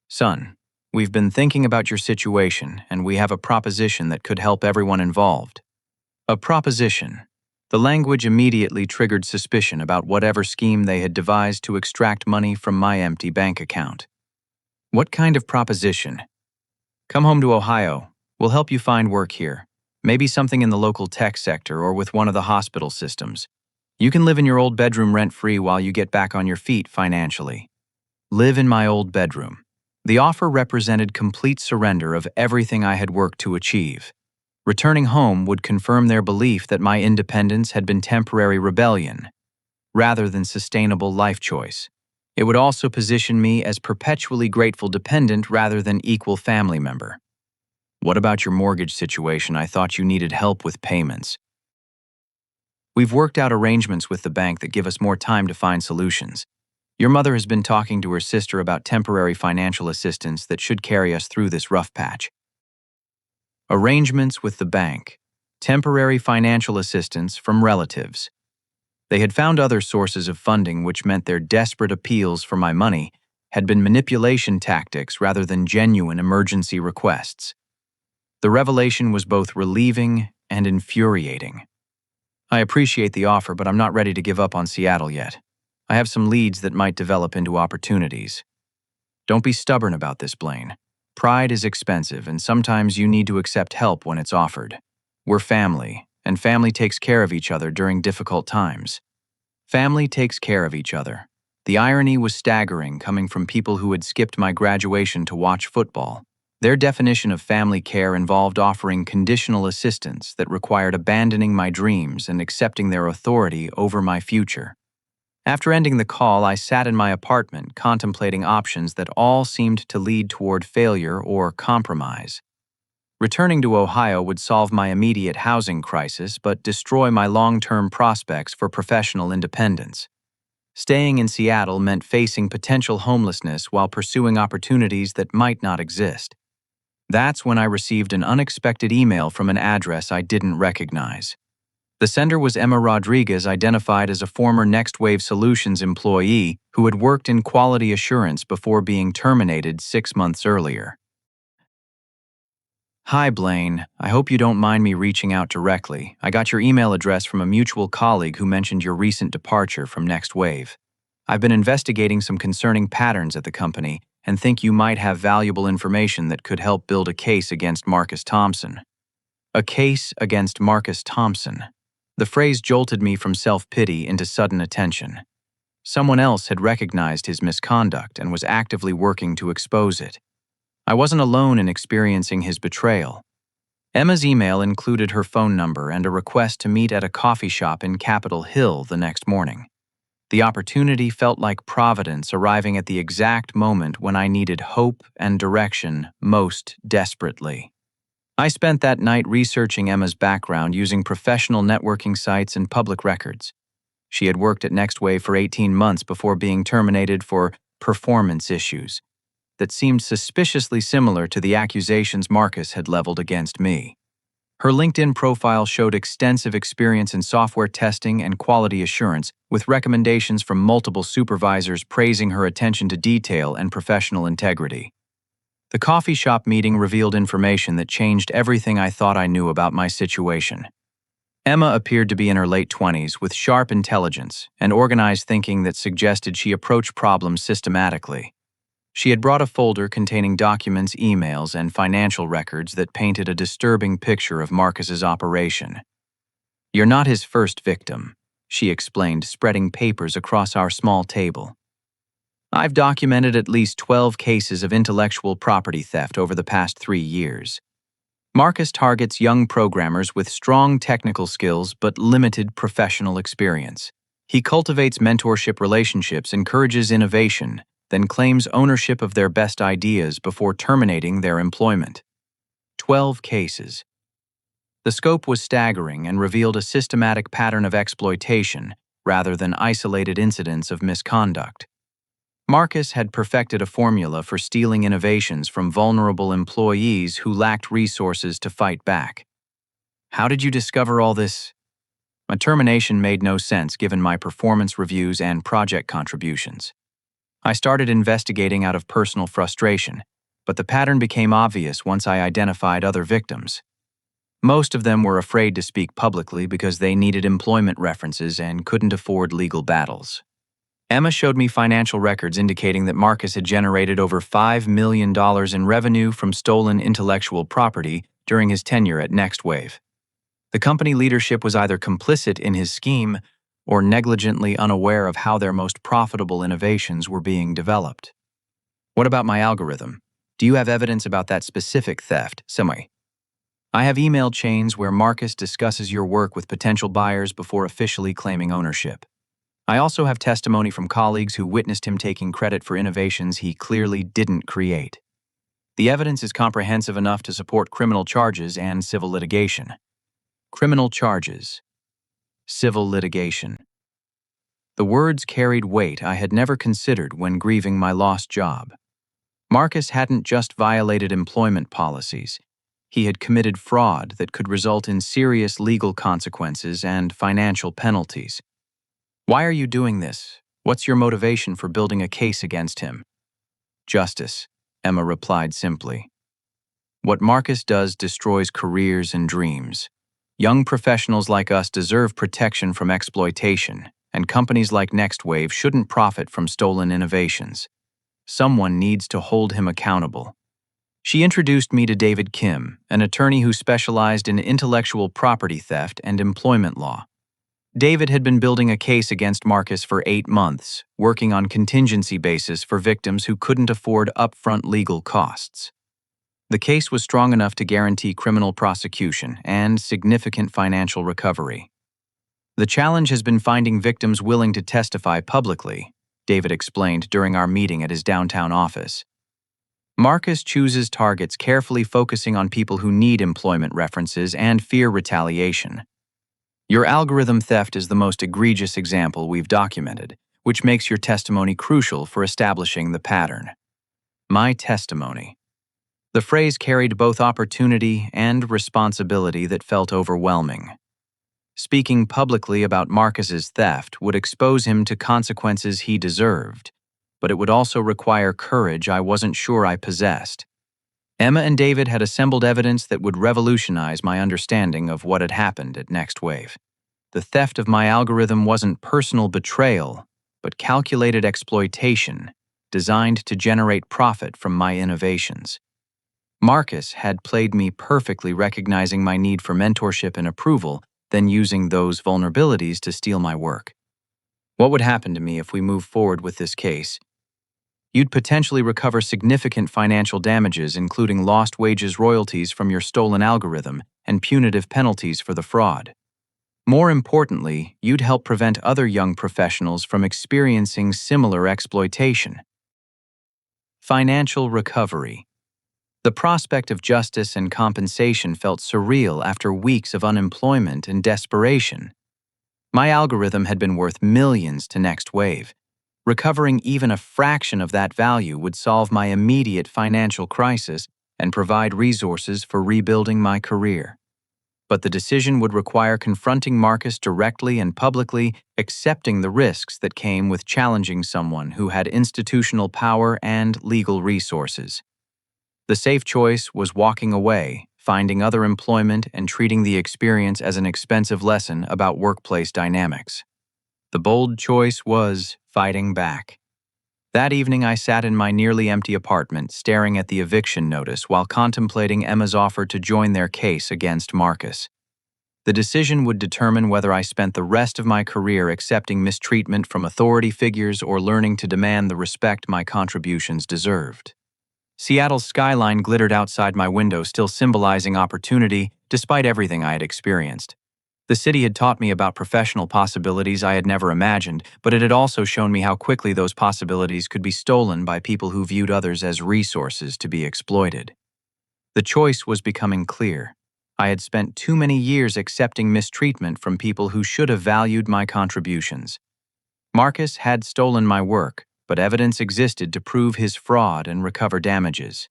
Son, we've been thinking about your situation, and we have a proposition that could help everyone involved. A proposition. The language immediately triggered suspicion about whatever scheme they had devised to extract money from my empty bank account. What kind of proposition? Come home to Ohio. We'll help you find work here. Maybe something in the local tech sector or with one of the hospital systems. You can live in your old bedroom rent-free while you get back on your feet financially. Live in my old bedroom. The offer represented complete surrender of everything I had worked to achieve. Returning home would confirm their belief that my independence had been temporary rebellion, rather than sustainable life choice. It would also position me as perpetually grateful dependent rather than equal family member. What about your mortgage situation? I thought you needed help with payments. We've worked out arrangements with the bank that give us more time to find solutions. Your mother has been talking to her sister about temporary financial assistance that should carry us through this rough patch. Arrangements with the bank. Temporary financial assistance from relatives. They had found other sources of funding, which meant their desperate appeals for my money had been manipulation tactics rather than genuine emergency requests. The revelation was both relieving and infuriating. I appreciate the offer, but I'm not ready to give up on Seattle yet. I have some leads that might develop into opportunities. Don't be stubborn about this, Blaine. Pride is expensive, and sometimes you need to accept help when it's offered. We're family, and family takes care of each other during difficult times. Family takes care of each other. The irony was staggering coming from people who had skipped my graduation to watch football. Their definition of family care involved offering conditional assistance that required abandoning my dreams and accepting their authority over my future. After ending the call, I sat in my apartment contemplating options that all seemed to lead toward failure or compromise. Returning to Ohio would solve my immediate housing crisis but destroy my long-term prospects for professional independence. Staying in Seattle meant facing potential homelessness while pursuing opportunities that might not exist. That's when I received an unexpected email from an address I didn't recognize. The sender was Emma Rodriguez, identified as a former Next Wave Solutions employee who had worked in quality assurance before being terminated 6 months earlier. Hi, Blaine. I hope you don't mind me reaching out directly. I got your email address from a mutual colleague who mentioned your recent departure from Next Wave. I've been investigating some concerning patterns at the company and think you might have valuable information that could help build a case against Marcus Thompson. A case against Marcus Thompson. The phrase jolted me from self-pity into sudden attention. Someone else had recognized his misconduct and was actively working to expose it. I wasn't alone in experiencing his betrayal. Emma's email included her phone number and a request to meet at a coffee shop in Capitol Hill the next morning. The opportunity felt like Providence arriving at the exact moment when I needed hope and direction most desperately. I spent that night researching Emma's background using professional networking sites and public records. She had worked at NextWave for 18 months before being terminated for performance issues that seemed suspiciously similar to the accusations Marcus had leveled against me. Her LinkedIn profile showed extensive experience in software testing and quality assurance, with recommendations from multiple supervisors praising her attention to detail and professional integrity. The coffee shop meeting revealed information that changed everything I thought I knew about my situation. Emma appeared to be in her late 20s with sharp intelligence and organized thinking that suggested she approached problems systematically. She had brought a folder containing documents, emails, and financial records that painted a disturbing picture of Marcus's operation. "You're not his first victim," she explained, spreading papers across our small table. "I've documented at least 12 cases of intellectual property theft over the past 3 years. Marcus targets young programmers with strong technical skills but limited professional experience. He cultivates mentorship relationships, encourages innovation, then claims ownership of their best ideas before terminating their employment. 12 cases. The scope was staggering and revealed a systematic pattern of exploitation rather than isolated incidents of misconduct. Marcus had perfected a formula for stealing innovations from vulnerable employees who lacked resources to fight back. How did you discover all this? My termination made no sense given my performance reviews and project contributions. I started investigating out of personal frustration, but the pattern became obvious once I identified other victims. Most of them were afraid to speak publicly because they needed employment references and couldn't afford legal battles. Emma showed me financial records indicating that Marcus had generated over $5 million in revenue from stolen intellectual property during his tenure at NextWave. The company leadership was either complicit in his scheme or negligently unaware of how their most profitable innovations were being developed. What about my algorithm? Do you have evidence about that specific theft, Semi? I have email chains where Marcus discusses your work with potential buyers before officially claiming ownership. I also have testimony from colleagues who witnessed him taking credit for innovations he clearly didn't create. The evidence is comprehensive enough to support criminal charges and civil litigation. Criminal charges. Civil litigation. The words carried weight I had never considered when grieving my lost job. Marcus hadn't just violated employment policies. He had committed fraud that could result in serious legal consequences and financial penalties. Why are you doing this? What's your motivation for building a case against him? Justice, Emma replied simply. What Marcus does destroys careers and dreams. Young professionals like us deserve protection from exploitation, and companies like NextWave shouldn't profit from stolen innovations. Someone needs to hold him accountable. She introduced me to David Kim, an attorney who specialized in intellectual property theft and employment law. David had been building a case against Marcus for 8 months, working on contingency basis for victims who couldn't afford upfront legal costs. The case was strong enough to guarantee criminal prosecution and significant financial recovery. The challenge has been finding victims willing to testify publicly, David explained during our meeting at his downtown office. Marcus chooses targets carefully focusing on people who need employment references and fear retaliation. Your algorithm theft is the most egregious example we've documented, which makes your testimony crucial for establishing the pattern. My testimony. The phrase carried both opportunity and responsibility that felt overwhelming. Speaking publicly about Marcus's theft would expose him to consequences he deserved, but it would also require courage I wasn't sure I possessed. Emma and David had assembled evidence that would revolutionize my understanding of what had happened at NextWave. The theft of my algorithm wasn't personal betrayal, but calculated exploitation, designed to generate profit from my innovations. Marcus had played me perfectly, recognizing my need for mentorship and approval, then using those vulnerabilities to steal my work. What would happen to me if we move forward with this case? You'd potentially recover significant financial damages, including lost wages, royalties from your stolen algorithm, and punitive penalties for the fraud. More importantly, you'd help prevent other young professionals from experiencing similar exploitation. Financial recovery. The prospect of justice and compensation felt surreal after weeks of unemployment and desperation. My algorithm had been worth millions to NextWave. Recovering even a fraction of that value would solve my immediate financial crisis and provide resources for rebuilding my career. But the decision would require confronting Marcus directly and publicly, accepting the risks that came with challenging someone who had institutional power and legal resources. The safe choice was walking away, finding other employment, and treating the experience as an expensive lesson about workplace dynamics. The bold choice was fighting back. That evening, I sat in my nearly empty apartment, staring at the eviction notice while contemplating Emma's offer to join their case against Marcus. The decision would determine whether I spent the rest of my career accepting mistreatment from authority figures or learning to demand the respect my contributions deserved. Seattle's skyline glittered outside my window, still symbolizing opportunity despite everything I had experienced. The city had taught me about professional possibilities I had never imagined, but it had also shown me how quickly those possibilities could be stolen by people who viewed others as resources to be exploited. The choice was becoming clear. I had spent too many years accepting mistreatment from people who should have valued my contributions. Marcus had stolen my work, but evidence existed to prove his fraud and recover damages.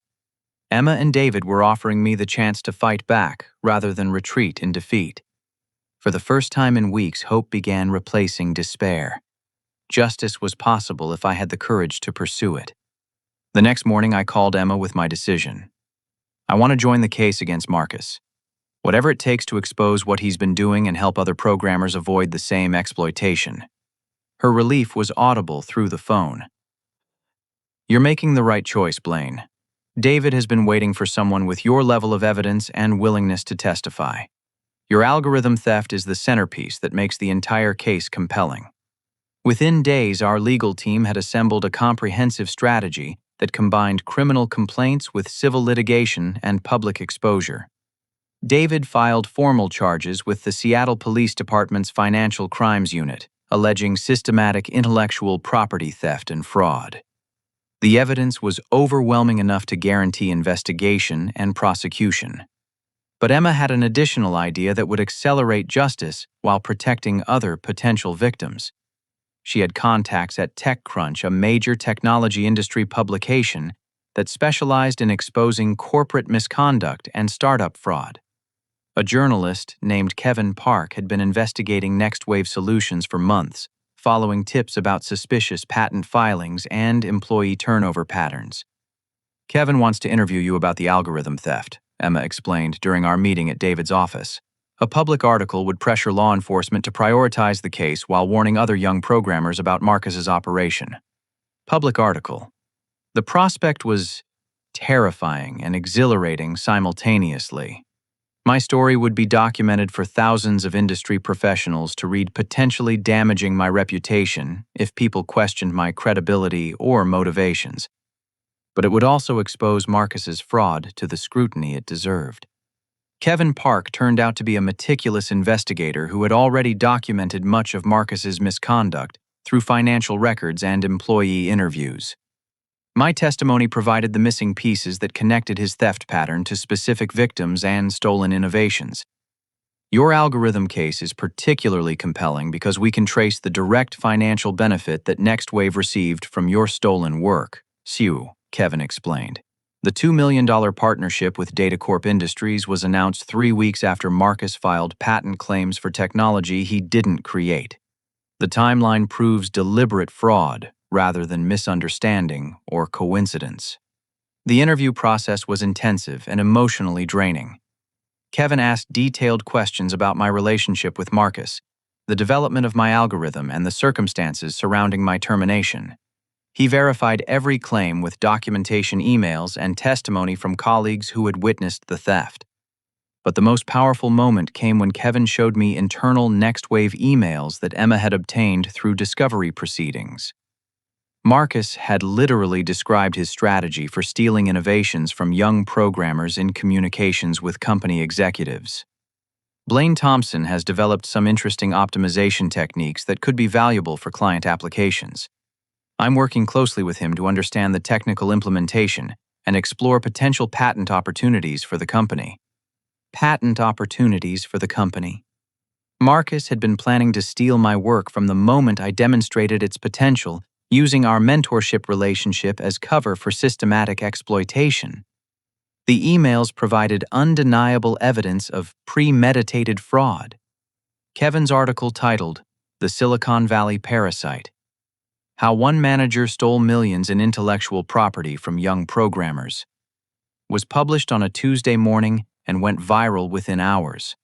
Emma and David were offering me the chance to fight back rather than retreat in defeat. For the first time in weeks, hope began replacing despair. Justice was possible if I had the courage to pursue it. The next morning, I called Emma with my decision. I want to join the case against Marcus. Whatever it takes to expose what he's been doing and help other programmers avoid the same exploitation. Her relief was audible through the phone. You're making the right choice, Blaine. David has been waiting for someone with your level of evidence and willingness to testify. Your algorithm theft is the centerpiece that makes the entire case compelling. Within days, our legal team had assembled a comprehensive strategy that combined criminal complaints with civil litigation and public exposure. David filed formal charges with the Seattle Police Department's Financial Crimes Unit, alleging systematic intellectual property theft and fraud. The evidence was overwhelming enough to guarantee investigation and prosecution. But Emma had an additional idea that would accelerate justice while protecting other potential victims. She had contacts at TechCrunch, a major technology industry publication that specialized in exposing corporate misconduct and startup fraud. A journalist named Kevin Park had been investigating Next Wave Solutions for months, following tips about suspicious patent filings and employee turnover patterns. Kevin wants to interview you about the algorithm theft, Emma explained during our meeting at David's office. A public article would pressure law enforcement to prioritize the case while warning other young programmers about Marcus's operation. Public article. The prospect was terrifying and exhilarating simultaneously. My story would be documented for thousands of industry professionals to read, potentially damaging my reputation if people questioned my credibility or motivations. But it would also expose Marcus's fraud to the scrutiny it deserved. Kevin Park turned out to be a meticulous investigator who had already documented much of Marcus's misconduct through financial records and employee interviews. My testimony provided the missing pieces that connected his theft pattern to specific victims and stolen innovations. Your algorithm case is particularly compelling because we can trace the direct financial benefit that NextWave received from your stolen work, Kevin explained. The $2 million partnership with DataCorp Industries was announced 3 weeks after Marcus filed patent claims for technology he didn't create. The timeline proves deliberate fraud rather than misunderstanding or coincidence. The interview process was intensive and emotionally draining. Kevin asked detailed questions about my relationship with Marcus, the development of my algorithm, and the circumstances surrounding my termination. He verified every claim with documentation, emails, and testimony from colleagues who had witnessed the theft. But the most powerful moment came when Kevin showed me internal NextWave emails that Emma had obtained through discovery proceedings. Marcus had literally described his strategy for stealing innovations from young programmers in communications with company executives. Blaine Thompson has developed some interesting optimization techniques that could be valuable for client applications. I'm working closely with him to understand the technical implementation and explore potential patent opportunities for the company. Patent opportunities for the company. Marcus had been planning to steal my work from the moment I demonstrated its potential, using our mentorship relationship as cover for systematic exploitation. The emails provided undeniable evidence of premeditated fraud. Kevin's article titled, "The Silicon Valley Parasite: How One Manager Stole Millions in Intellectual Property from Young Programmers," was published on a Tuesday morning and went viral within hours.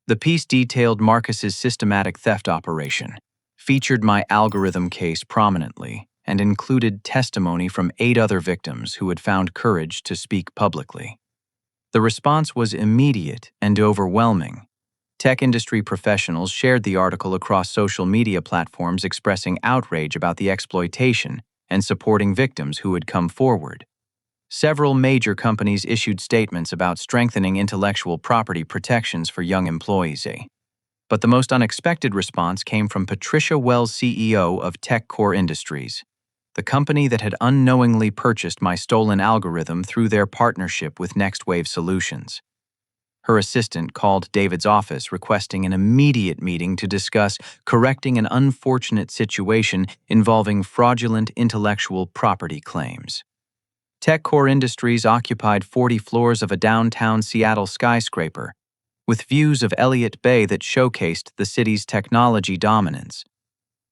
The piece detailed Marcus's systematic theft operation, featured my algorithm case prominently, and included testimony from 8 other victims who had found courage to speak publicly. The response was immediate and overwhelming. Tech industry professionals shared the article across social media platforms, expressing outrage about the exploitation and supporting victims who had come forward. Several major companies issued statements about strengthening intellectual property protections for young employees. But the most unexpected response came from Patricia Wells, CEO of TechCore Industries. the company that had unknowingly purchased my stolen algorithm through their partnership with NextWave Solutions. Her assistant called David's office requesting an immediate meeting to discuss correcting an unfortunate situation involving fraudulent intellectual property claims. TechCore Industries occupied 40 floors of a downtown Seattle skyscraper, with views of Elliott Bay that showcased the city's technology dominance.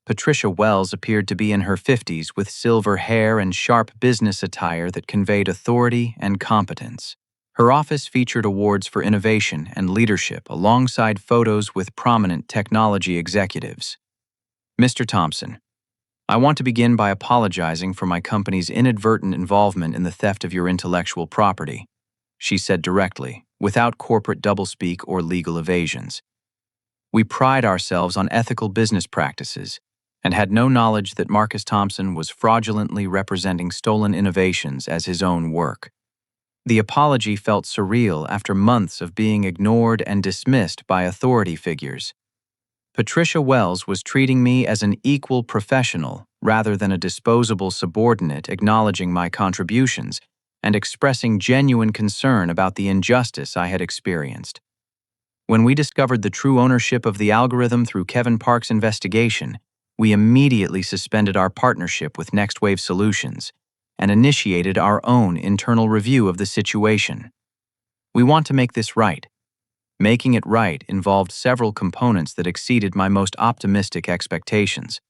Patricia Wells appeared to be in her 50s with silver hair and sharp business attire that conveyed authority and competence. Her office featured awards for innovation and leadership alongside photos with prominent technology executives. Mr. Thompson, I want to begin by apologizing for my company's inadvertent involvement in the theft of your intellectual property, she said directly, without corporate doublespeak or legal evasions. We pride ourselves on ethical business practices and had no knowledge that Marcus Thompson was fraudulently representing stolen innovations as his own work. The apology felt surreal after months of being ignored and dismissed by authority figures. Patricia Wells was treating me as an equal professional rather than a disposable subordinate, acknowledging my contributions and expressing genuine concern about the injustice I had experienced. When we discovered the true ownership of the algorithm through Kevin Park's investigation, we immediately suspended our partnership with NextWave Solutions and initiated our own internal review of the situation. We want to make this right. Making it right involved several components that exceeded my most optimistic expectations.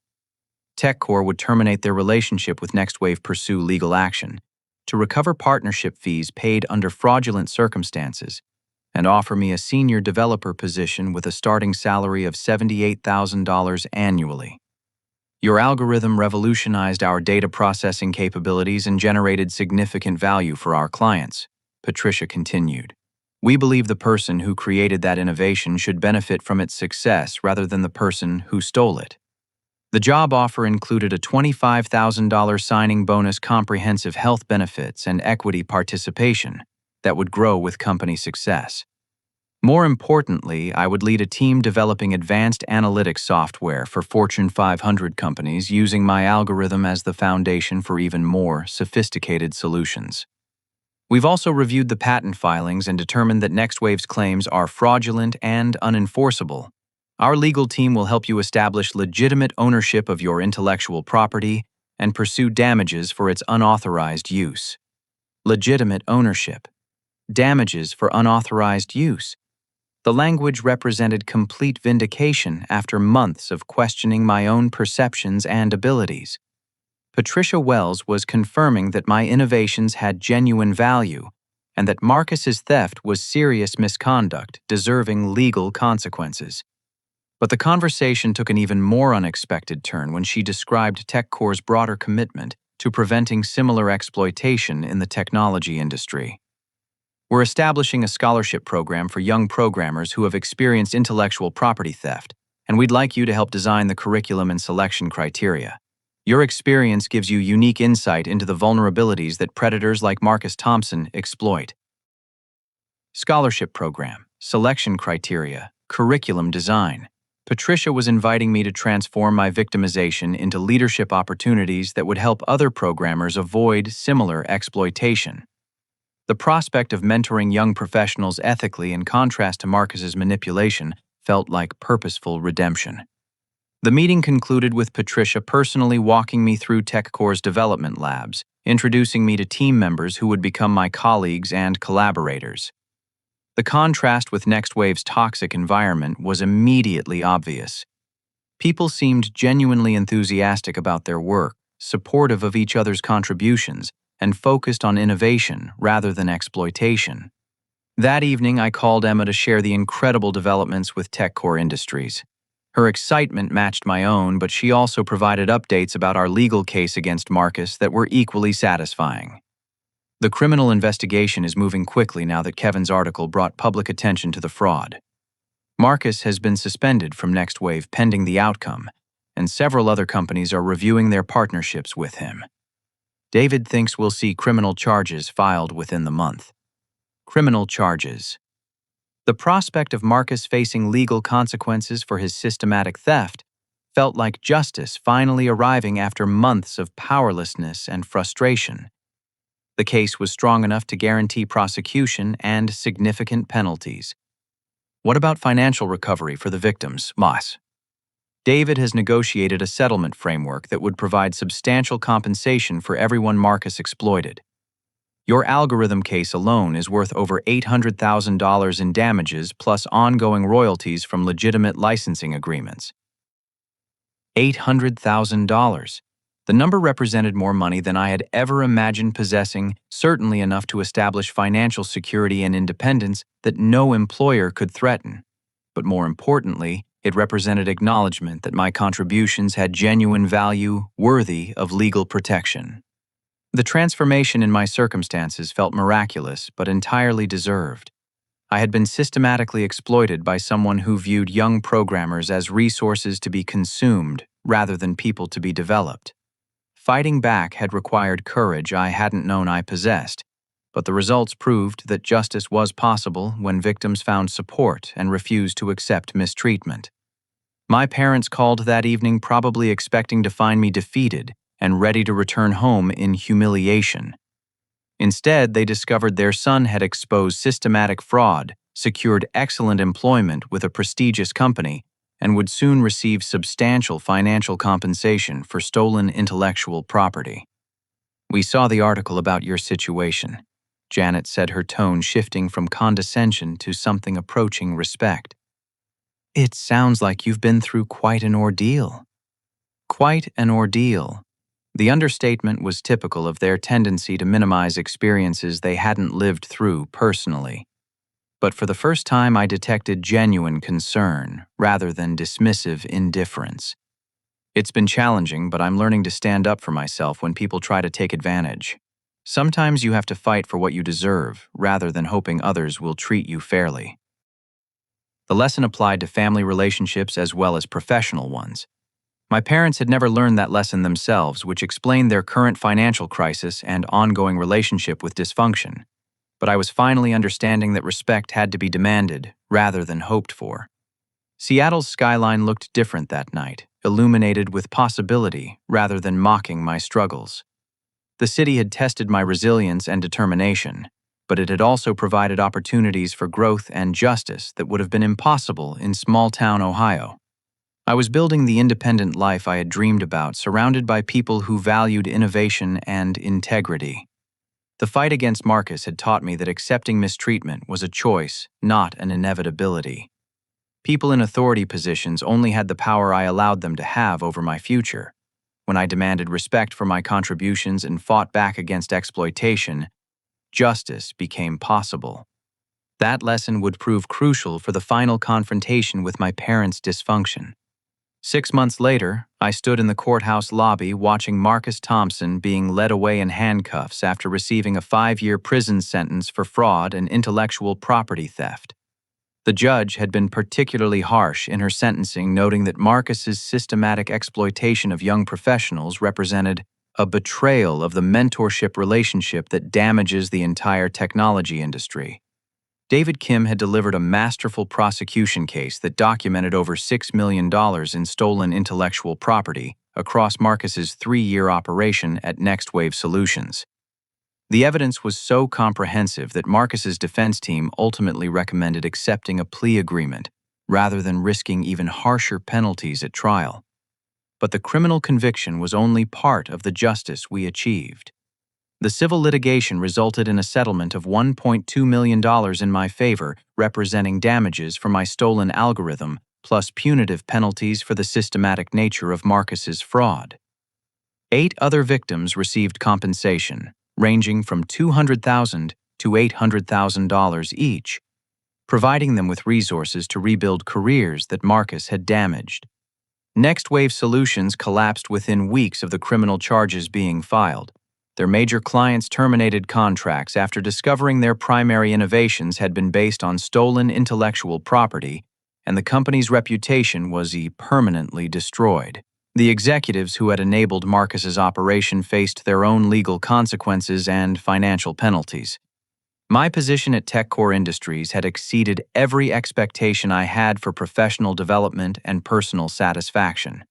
TechCore would terminate their relationship with NextWave, pursue legal action to recover partnership fees paid under fraudulent circumstances, and offer me a senior developer position with a starting salary of $78,000 annually. Your algorithm revolutionized our data processing capabilities and generated significant value for our clients, Patricia continued. We believe the person who created that innovation should benefit from its success rather than the person who stole it. The job offer included a $25,000 signing bonus, comprehensive health benefits, and equity participation that would grow with company success. More importantly, I would lead a team developing advanced analytics software for Fortune 500 companies using my algorithm as the foundation for even more sophisticated solutions. We've also reviewed the patent filings and determined that NextWave's claims are fraudulent and unenforceable. Our legal team will help you establish legitimate ownership of your intellectual property and pursue damages for its unauthorized use. Legitimate ownership. Damages for unauthorized use. The language represented complete vindication after months of questioning my own perceptions and abilities. Patricia Wells was confirming that my innovations had genuine value and that Marcus's theft was serious misconduct deserving legal consequences. But the conversation took an even more unexpected turn when she described TechCore's broader commitment to preventing similar exploitation in the technology industry. We're establishing a scholarship program for young programmers who have experienced intellectual property theft, and we'd like you to help design the curriculum and selection criteria. Your experience gives you unique insight into the vulnerabilities that predators like Marcus Thompson exploit. Scholarship program, selection criteria, curriculum design. Patricia was inviting me to transform my victimization into leadership opportunities that would help other programmers avoid similar exploitation. The prospect of mentoring young professionals ethically, in contrast to Marcus's manipulation, felt like purposeful redemption. The meeting concluded with Patricia personally walking me through TechCore's development labs, introducing me to team members who would become my colleagues and collaborators. The contrast with NextWave's toxic environment was immediately obvious. People seemed genuinely enthusiastic about their work, supportive of each other's contributions, and focused on innovation rather than exploitation. That evening, I called Emma to share the incredible developments with TechCore Industries. Her excitement matched my own, but she also provided updates about our legal case against Marcus that were equally satisfying. The criminal investigation is moving quickly now that Kevin's article brought public attention to the fraud. Marcus has been suspended from NextWave pending the outcome, and several other companies are reviewing their partnerships with him. David thinks we'll see criminal charges filed within the month. Criminal charges. The prospect of Marcus facing legal consequences for his systematic theft felt like justice finally arriving after months of powerlessness and frustration. The case was strong enough to guarantee prosecution and significant penalties. What about financial recovery for the victims, Moss? David has negotiated a settlement framework that would provide substantial compensation for everyone Marcus exploited. Your algorithm case alone is worth over $800,000 in damages plus ongoing royalties from legitimate licensing agreements. $800,000. The number represented more money than I had ever imagined possessing, certainly enough to establish financial security and independence that no employer could threaten. But more importantly, it represented acknowledgement that my contributions had genuine value, worthy of legal protection. The transformation in my circumstances felt miraculous but entirely deserved. I had been systematically exploited by someone who viewed young programmers as resources to be consumed rather than people to be developed. Fighting back had required courage I hadn't known I possessed, but the results proved that justice was possible when victims found support and refused to accept mistreatment. My parents called that evening probably expecting to find me defeated and ready to return home in humiliation. Instead, they discovered their son had exposed systematic fraud, secured excellent employment with a prestigious company, and would soon receive substantial financial compensation for stolen intellectual property. "We saw the article about your situation," Janet said, her tone shifting from condescension to something approaching respect. "It sounds like you've been through quite an ordeal." Quite an ordeal. The understatement was typical of their tendency to minimize experiences they hadn't lived through personally. But for the first time, I detected genuine concern rather than dismissive indifference. "It's been challenging, but I'm learning to stand up for myself when people try to take advantage. Sometimes you have to fight for what you deserve rather than hoping others will treat you fairly." The lesson applied to family relationships as well as professional ones. My parents had never learned that lesson themselves, which explained their current financial crisis and ongoing relationship with dysfunction. But I was finally understanding that respect had to be demanded rather than hoped for. Seattle's skyline looked different that night, illuminated with possibility rather than mocking my struggles. The city had tested my resilience and determination, but it had also provided opportunities for growth and justice that would have been impossible in small-town Ohio. I was building the independent life I had dreamed about, surrounded by people who valued innovation and integrity. The fight against Marcus had taught me that accepting mistreatment was a choice, not an inevitability. People in authority positions only had the power I allowed them to have over my future. When I demanded respect for my contributions and fought back against exploitation, justice became possible. That lesson would prove crucial for the final confrontation with my parents' dysfunction. 6 months later, I stood in the courthouse lobby watching Marcus Thompson being led away in handcuffs after receiving a 5-year prison sentence for fraud and intellectual property theft. The judge had been particularly harsh in her sentencing, noting that Marcus's systematic exploitation of young professionals represented a betrayal of the mentorship relationship that damages the entire technology industry. David Kim had delivered a masterful prosecution case that documented over $6 million in stolen intellectual property across Marcus's 3-year operation at Next Wave Solutions. The evidence was so comprehensive that Marcus's defense team ultimately recommended accepting a plea agreement rather than risking even harsher penalties at trial. But the criminal conviction was only part of the justice we achieved. The civil litigation resulted in a settlement of $1.2 million in my favor, representing damages for my stolen algorithm, plus punitive penalties for the systematic nature of Marcus's fraud. 8 other victims received compensation, ranging from $200,000 to $800,000 each, providing them with resources to rebuild careers that Marcus had damaged. Next Wave Solutions collapsed within weeks of the criminal charges being filed. Their major clients terminated contracts after discovering their primary innovations had been based on stolen intellectual property, and the company's reputation was permanently destroyed. The executives who had enabled Marcus's operation faced their own legal consequences and financial penalties. My position at TechCore Industries had exceeded every expectation I had for professional development and personal satisfaction.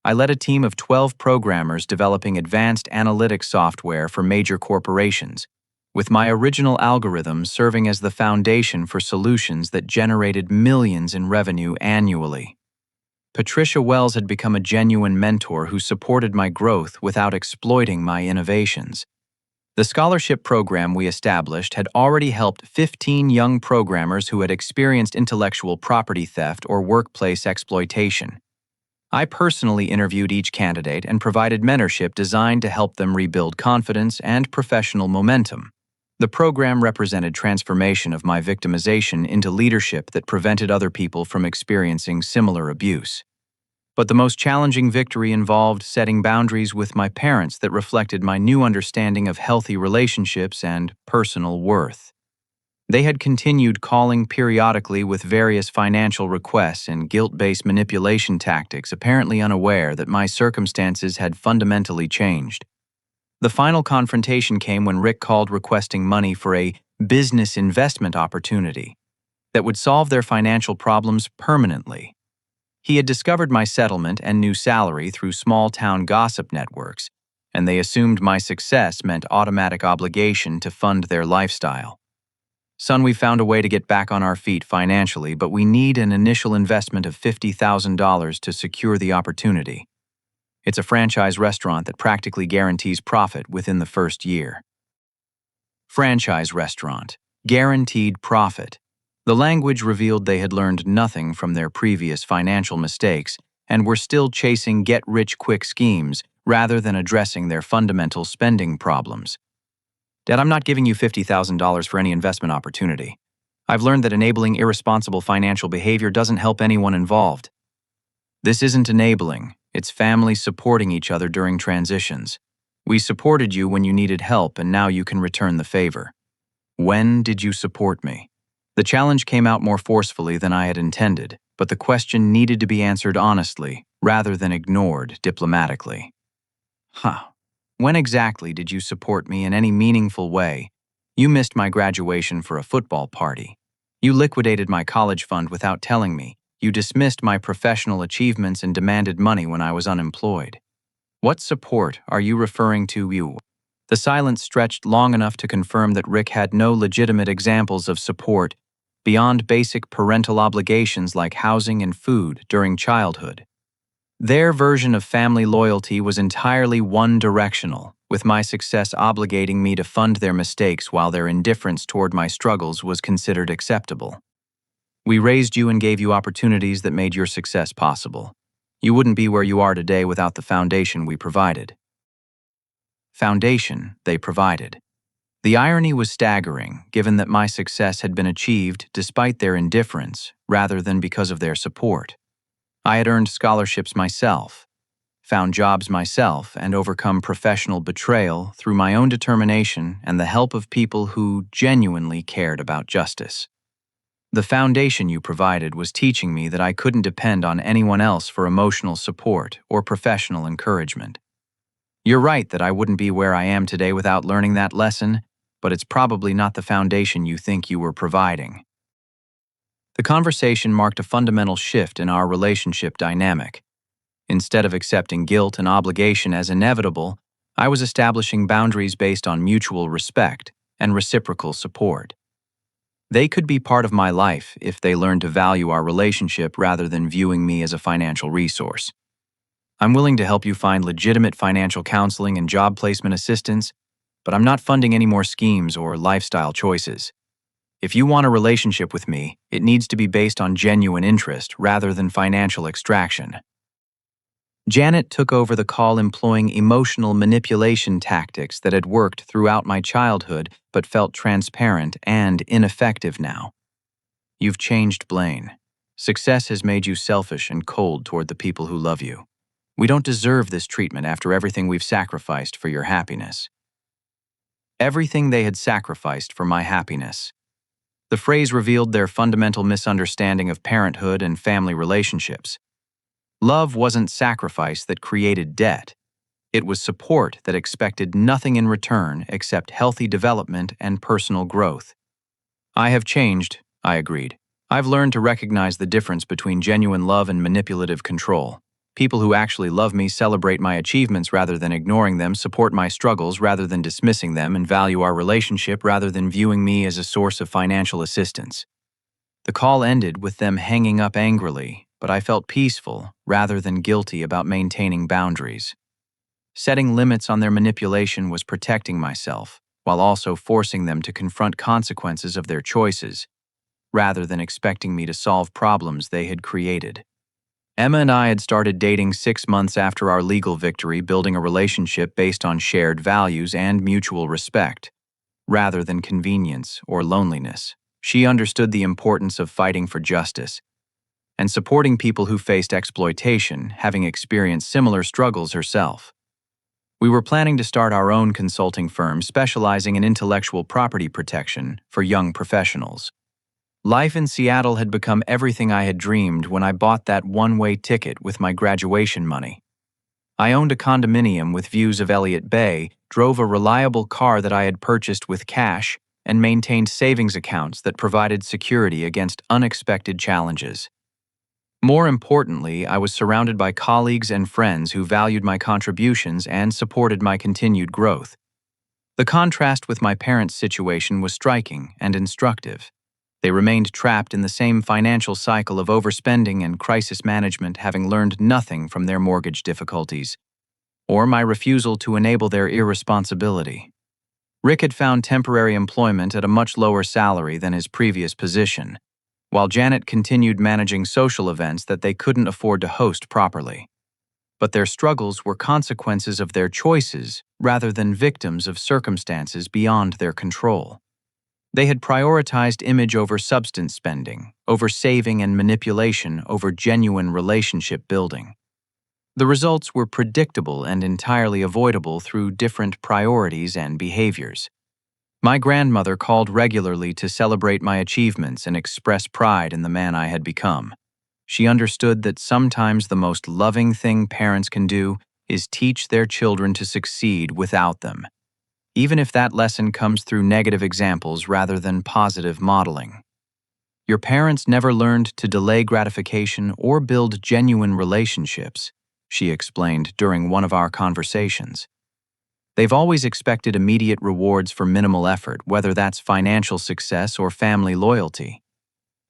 I led a team of 12 programmers developing advanced analytics software for major corporations, with my original algorithms serving as the foundation for solutions that generated millions in revenue annually. Patricia Wells had become a genuine mentor who supported my growth without exploiting my innovations. The scholarship program we established had already helped 15 young programmers who had experienced intellectual property theft or workplace exploitation. I personally interviewed each candidate and provided mentorship designed to help them rebuild confidence and professional momentum. The program represented transformation of my victimization into leadership that prevented other people from experiencing similar abuse. But the most challenging victory involved setting boundaries with my parents that reflected my new understanding of healthy relationships and personal worth. They had continued calling periodically with various financial requests and guilt-based manipulation tactics, apparently unaware that my circumstances had fundamentally changed. The final confrontation came when Rick called requesting money for a business investment opportunity that would solve their financial problems permanently. He had discovered my settlement and new salary through small-town gossip networks, and they assumed my success meant automatic obligation to fund their lifestyle. Son, we found a way to get back on our feet financially, but we need an initial investment of $50,000 to secure the opportunity. It's a franchise restaurant that practically guarantees profit within the first year. Franchise restaurant. Guaranteed profit. The language revealed they had learned nothing from their previous financial mistakes and were still chasing get-rich-quick schemes rather than addressing their fundamental spending problems. Dad, I'm not giving you $50,000 for any investment opportunity. I've learned that enabling irresponsible financial behavior doesn't help anyone involved. This isn't enabling, it's families supporting each other during transitions. We supported you when you needed help, and now you can return the favor. When did you support me? The challenge came out more forcefully than I had intended, but the question needed to be answered honestly, rather than ignored diplomatically. When exactly did you support me in any meaningful way? You missed my graduation for a football party. You liquidated my college fund without telling me. You dismissed my professional achievements and demanded money when I was unemployed. What support are you referring to, you? The silence stretched long enough to confirm that Rick had no legitimate examples of support beyond basic parental obligations like housing and food during childhood. Their version of family loyalty was entirely one-directional, with my success obligating me to fund their mistakes while their indifference toward my struggles was considered acceptable. We raised you and gave you opportunities that made your success possible. You wouldn't be where you are today without the foundation we provided. Foundation they provided. The irony was staggering, given that my success had been achieved despite their indifference, rather than because of their support. I had earned scholarships myself, found jobs myself, and overcome professional betrayal through my own determination and the help of people who genuinely cared about justice. The foundation you provided was teaching me that I couldn't depend on anyone else for emotional support or professional encouragement. You're right that I wouldn't be where I am today without learning that lesson, but it's probably not the foundation you think you were providing. The conversation marked a fundamental shift in our relationship dynamic. Instead of accepting guilt and obligation as inevitable, I was establishing boundaries based on mutual respect and reciprocal support. They could be part of my life if they learned to value our relationship rather than viewing me as a financial resource. I'm willing to help you find legitimate financial counseling and job placement assistance, but I'm not funding any more schemes or lifestyle choices. If you want a relationship with me, it needs to be based on genuine interest rather than financial extraction. Janet took over the call employing emotional manipulation tactics that had worked throughout my childhood but felt transparent and ineffective now. You've changed, Blaine. Success has made you selfish and cold toward the people who love you. We don't deserve this treatment after everything we've sacrificed for your happiness. Everything they had sacrificed for my happiness. The phrase revealed their fundamental misunderstanding of parenthood and family relationships. Love wasn't sacrifice that created debt. It was support that expected nothing in return except healthy development and personal growth. I have changed, I agreed. I've learned to recognize the difference between genuine love and manipulative control. People who actually love me celebrate my achievements rather than ignoring them, support my struggles rather than dismissing them, and value our relationship rather than viewing me as a source of financial assistance. The call ended with them hanging up angrily, but I felt peaceful rather than guilty about maintaining boundaries. Setting limits on their manipulation was protecting myself, while also forcing them to confront consequences of their choices, rather than expecting me to solve problems they had created. Emma and I had started dating 6 months after our legal victory, building a relationship based on shared values and mutual respect, rather than convenience or loneliness. She understood the importance of fighting for justice and supporting people who faced exploitation, having experienced similar struggles herself. We were planning to start our own consulting firm specializing in intellectual property protection for young professionals. Life in Seattle had become everything I had dreamed when I bought that one-way ticket with my graduation money. I owned a condominium with views of Elliott Bay, drove a reliable car that I had purchased with cash, and maintained savings accounts that provided security against unexpected challenges. More importantly, I was surrounded by colleagues and friends who valued my contributions and supported my continued growth. The contrast with my parents' situation was striking and instructive. They remained trapped in the same financial cycle of overspending and crisis management, having learned nothing from their mortgage difficulties, or my refusal to enable their irresponsibility. Rick had found temporary employment at a much lower salary than his previous position, while Janet continued managing social events that they couldn't afford to host properly. But their struggles were consequences of their choices rather than victims of circumstances beyond their control. They had prioritized image over substance spending, over saving and manipulation over genuine relationship building. The results were predictable and entirely avoidable through different priorities and behaviors. My grandmother called regularly to celebrate my achievements and express pride in the man I had become. She understood that sometimes the most loving thing parents can do is teach their children to succeed without them, even if that lesson comes through negative examples rather than positive modeling. Your parents never learned to delay gratification or build genuine relationships, she explained during one of our conversations. They've always expected immediate rewards for minimal effort, whether that's financial success or family loyalty.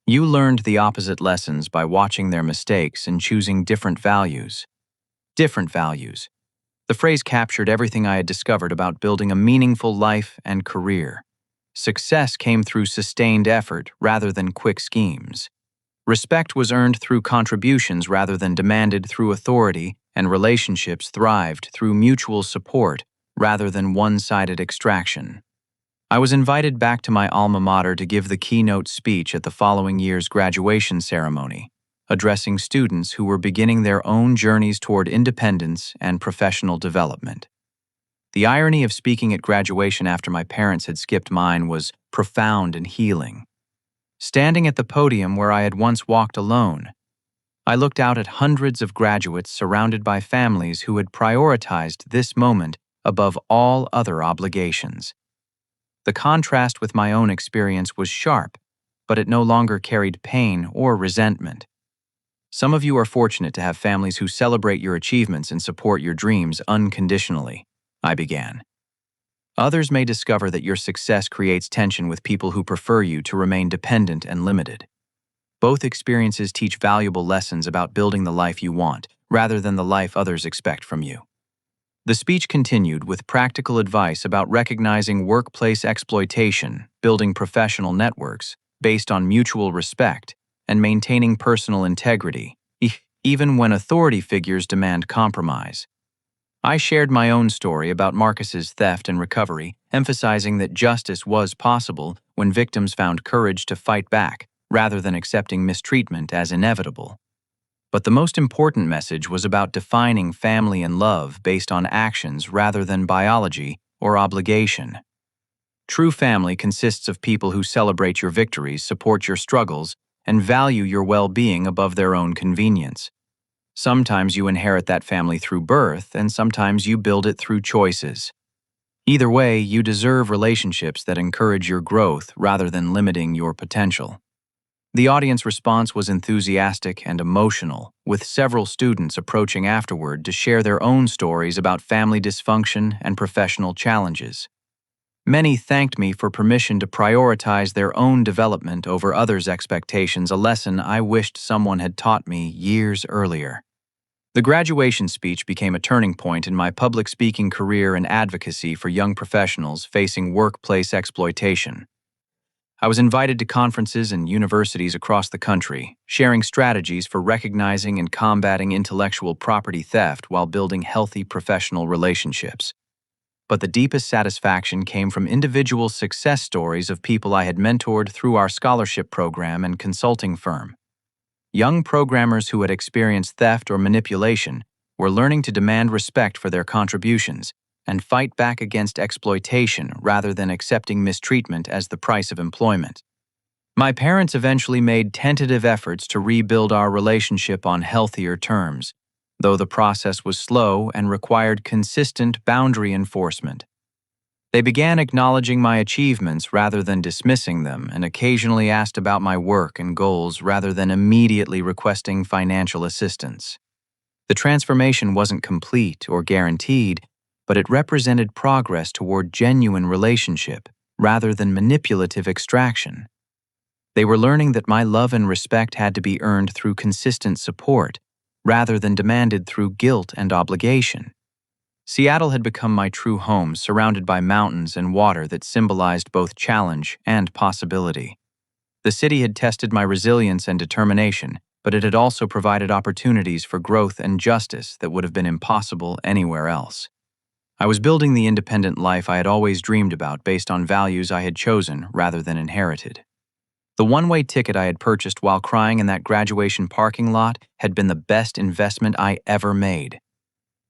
You learned the opposite lessons by watching their mistakes and choosing different values. Different values. The phrase captured everything I had discovered about building a meaningful life and career. Success came through sustained effort rather than quick schemes. Respect was earned through contributions rather than demanded through authority, and relationships thrived through mutual support rather than one-sided extraction. I was invited back to my alma mater to give the keynote speech at the following year's graduation ceremony, addressing students who were beginning their own journeys toward independence and professional development. The irony of speaking at graduation after my parents had skipped mine was profound and healing. Standing at the podium where I had once walked alone, I looked out at hundreds of graduates surrounded by families who had prioritized this moment above all other obligations. The contrast with my own experience was sharp, but it no longer carried pain or resentment. Some of you are fortunate to have families who celebrate your achievements and support your dreams unconditionally, I began. Others may discover that your success creates tension with people who prefer you to remain dependent and limited. Both experiences teach valuable lessons about building the life you want, rather than the life others expect from you. The speech continued with practical advice about recognizing workplace exploitation, building professional networks based on mutual respect, and maintaining personal integrity, even when authority figures demand compromise. I shared my own story about Marcus's theft and recovery, emphasizing that justice was possible when victims found courage to fight back, rather than accepting mistreatment as inevitable. But the most important message was about defining family and love based on actions rather than biology or obligation. True family consists of people who celebrate your victories, support your struggles, and value your well-being above their own convenience. Sometimes you inherit that family through birth, and sometimes you build it through choices. Either way, you deserve relationships that encourage your growth rather than limiting your potential. The audience response was enthusiastic and emotional, with several students approaching afterward to share their own stories about family dysfunction and professional challenges. Many thanked me for permission to prioritize their own development over others' expectations, a lesson I wished someone had taught me years earlier. The graduation speech became a turning point in my public speaking career and advocacy for young professionals facing workplace exploitation. I was invited to conferences and universities across the country, sharing strategies for recognizing and combating intellectual property theft while building healthy professional relationships. But the deepest satisfaction came from individual success stories of people I had mentored through our scholarship program and consulting firm. Young programmers who had experienced theft or manipulation were learning to demand respect for their contributions and fight back against exploitation rather than accepting mistreatment as the price of employment. My parents eventually made tentative efforts to rebuild our relationship on healthier terms, though the process was slow and required consistent boundary enforcement. They began acknowledging my achievements rather than dismissing them, and occasionally asked about my work and goals rather than immediately requesting financial assistance. The transformation wasn't complete or guaranteed, but it represented progress toward genuine relationship rather than manipulative extraction. They were learning that my love and respect had to be earned through consistent support rather than demanded through guilt and obligation. Seattle had become my true home, surrounded by mountains and water that symbolized both challenge and possibility. The city had tested my resilience and determination, but it had also provided opportunities for growth and justice that would have been impossible anywhere else. I was building the independent life I had always dreamed about based on values I had chosen rather than inherited. The one-way ticket I had purchased while crying in that graduation parking lot had been the best investment I ever made.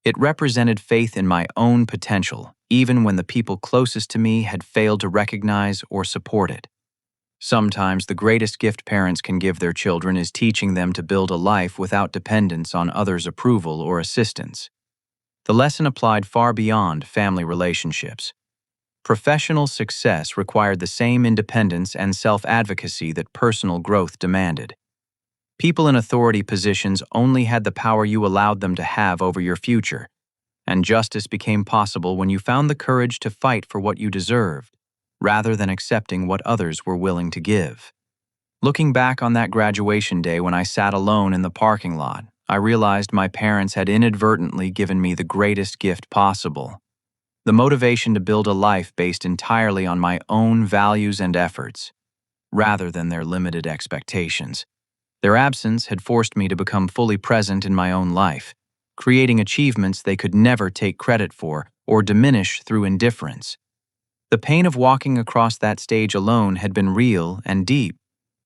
It represented faith in my own potential, even when the people closest to me had failed to recognize or support it. Sometimes the greatest gift parents can give their children is teaching them to build a life without dependence on others' approval or assistance. The lesson applied far beyond family relationships. Professional success required the same independence and self-advocacy that personal growth demanded. People in authority positions only had the power you allowed them to have over your future, and justice became possible when you found the courage to fight for what you deserved, rather than accepting what others were willing to give. Looking back on that graduation day when I sat alone in the parking lot, I realized my parents had inadvertently given me the greatest gift possible: the motivation to build a life based entirely on my own values and efforts, rather than their limited expectations. Their absence had forced me to become fully present in my own life, creating achievements they could never take credit for or diminish through indifference. The pain of walking across that stage alone had been real and deep,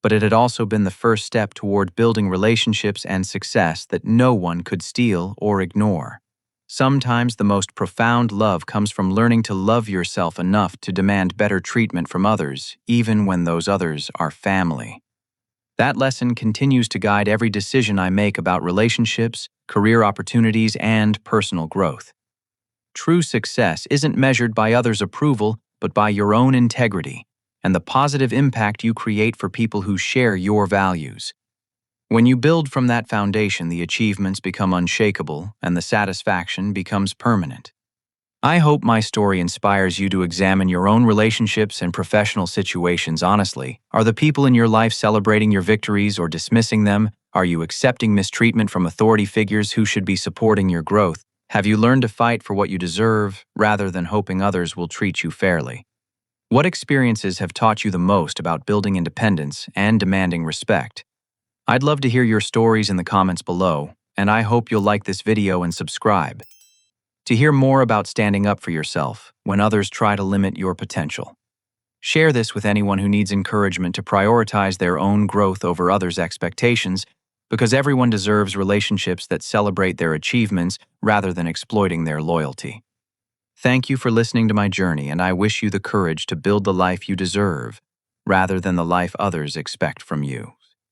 but it had also been the first step toward building relationships and success that no one could steal or ignore. Sometimes the most profound love comes from learning to love yourself enough to demand better treatment from others, even when those others are family. That lesson continues to guide every decision I make about relationships, career opportunities, and personal growth. True success isn't measured by others' approval, but by your own integrity and the positive impact you create for people who share your values. When you build from that foundation, the achievements become unshakable and the satisfaction becomes permanent. I hope my story inspires you to examine your own relationships and professional situations honestly. Are the people in your life celebrating your victories or dismissing them? Are you accepting mistreatment from authority figures who should be supporting your growth? Have you learned to fight for what you deserve rather than hoping others will treat you fairly? What experiences have taught you the most about building independence and demanding respect? I'd love to hear your stories in the comments below, and I hope you'll like this video and subscribe to hear more about standing up for yourself when others try to limit your potential. Share this with anyone who needs encouragement to prioritize their own growth over others' expectations, because everyone deserves relationships that celebrate their achievements rather than exploiting their loyalty. Thank you for listening to my journey, and I wish you the courage to build the life you deserve rather than the life others expect from you.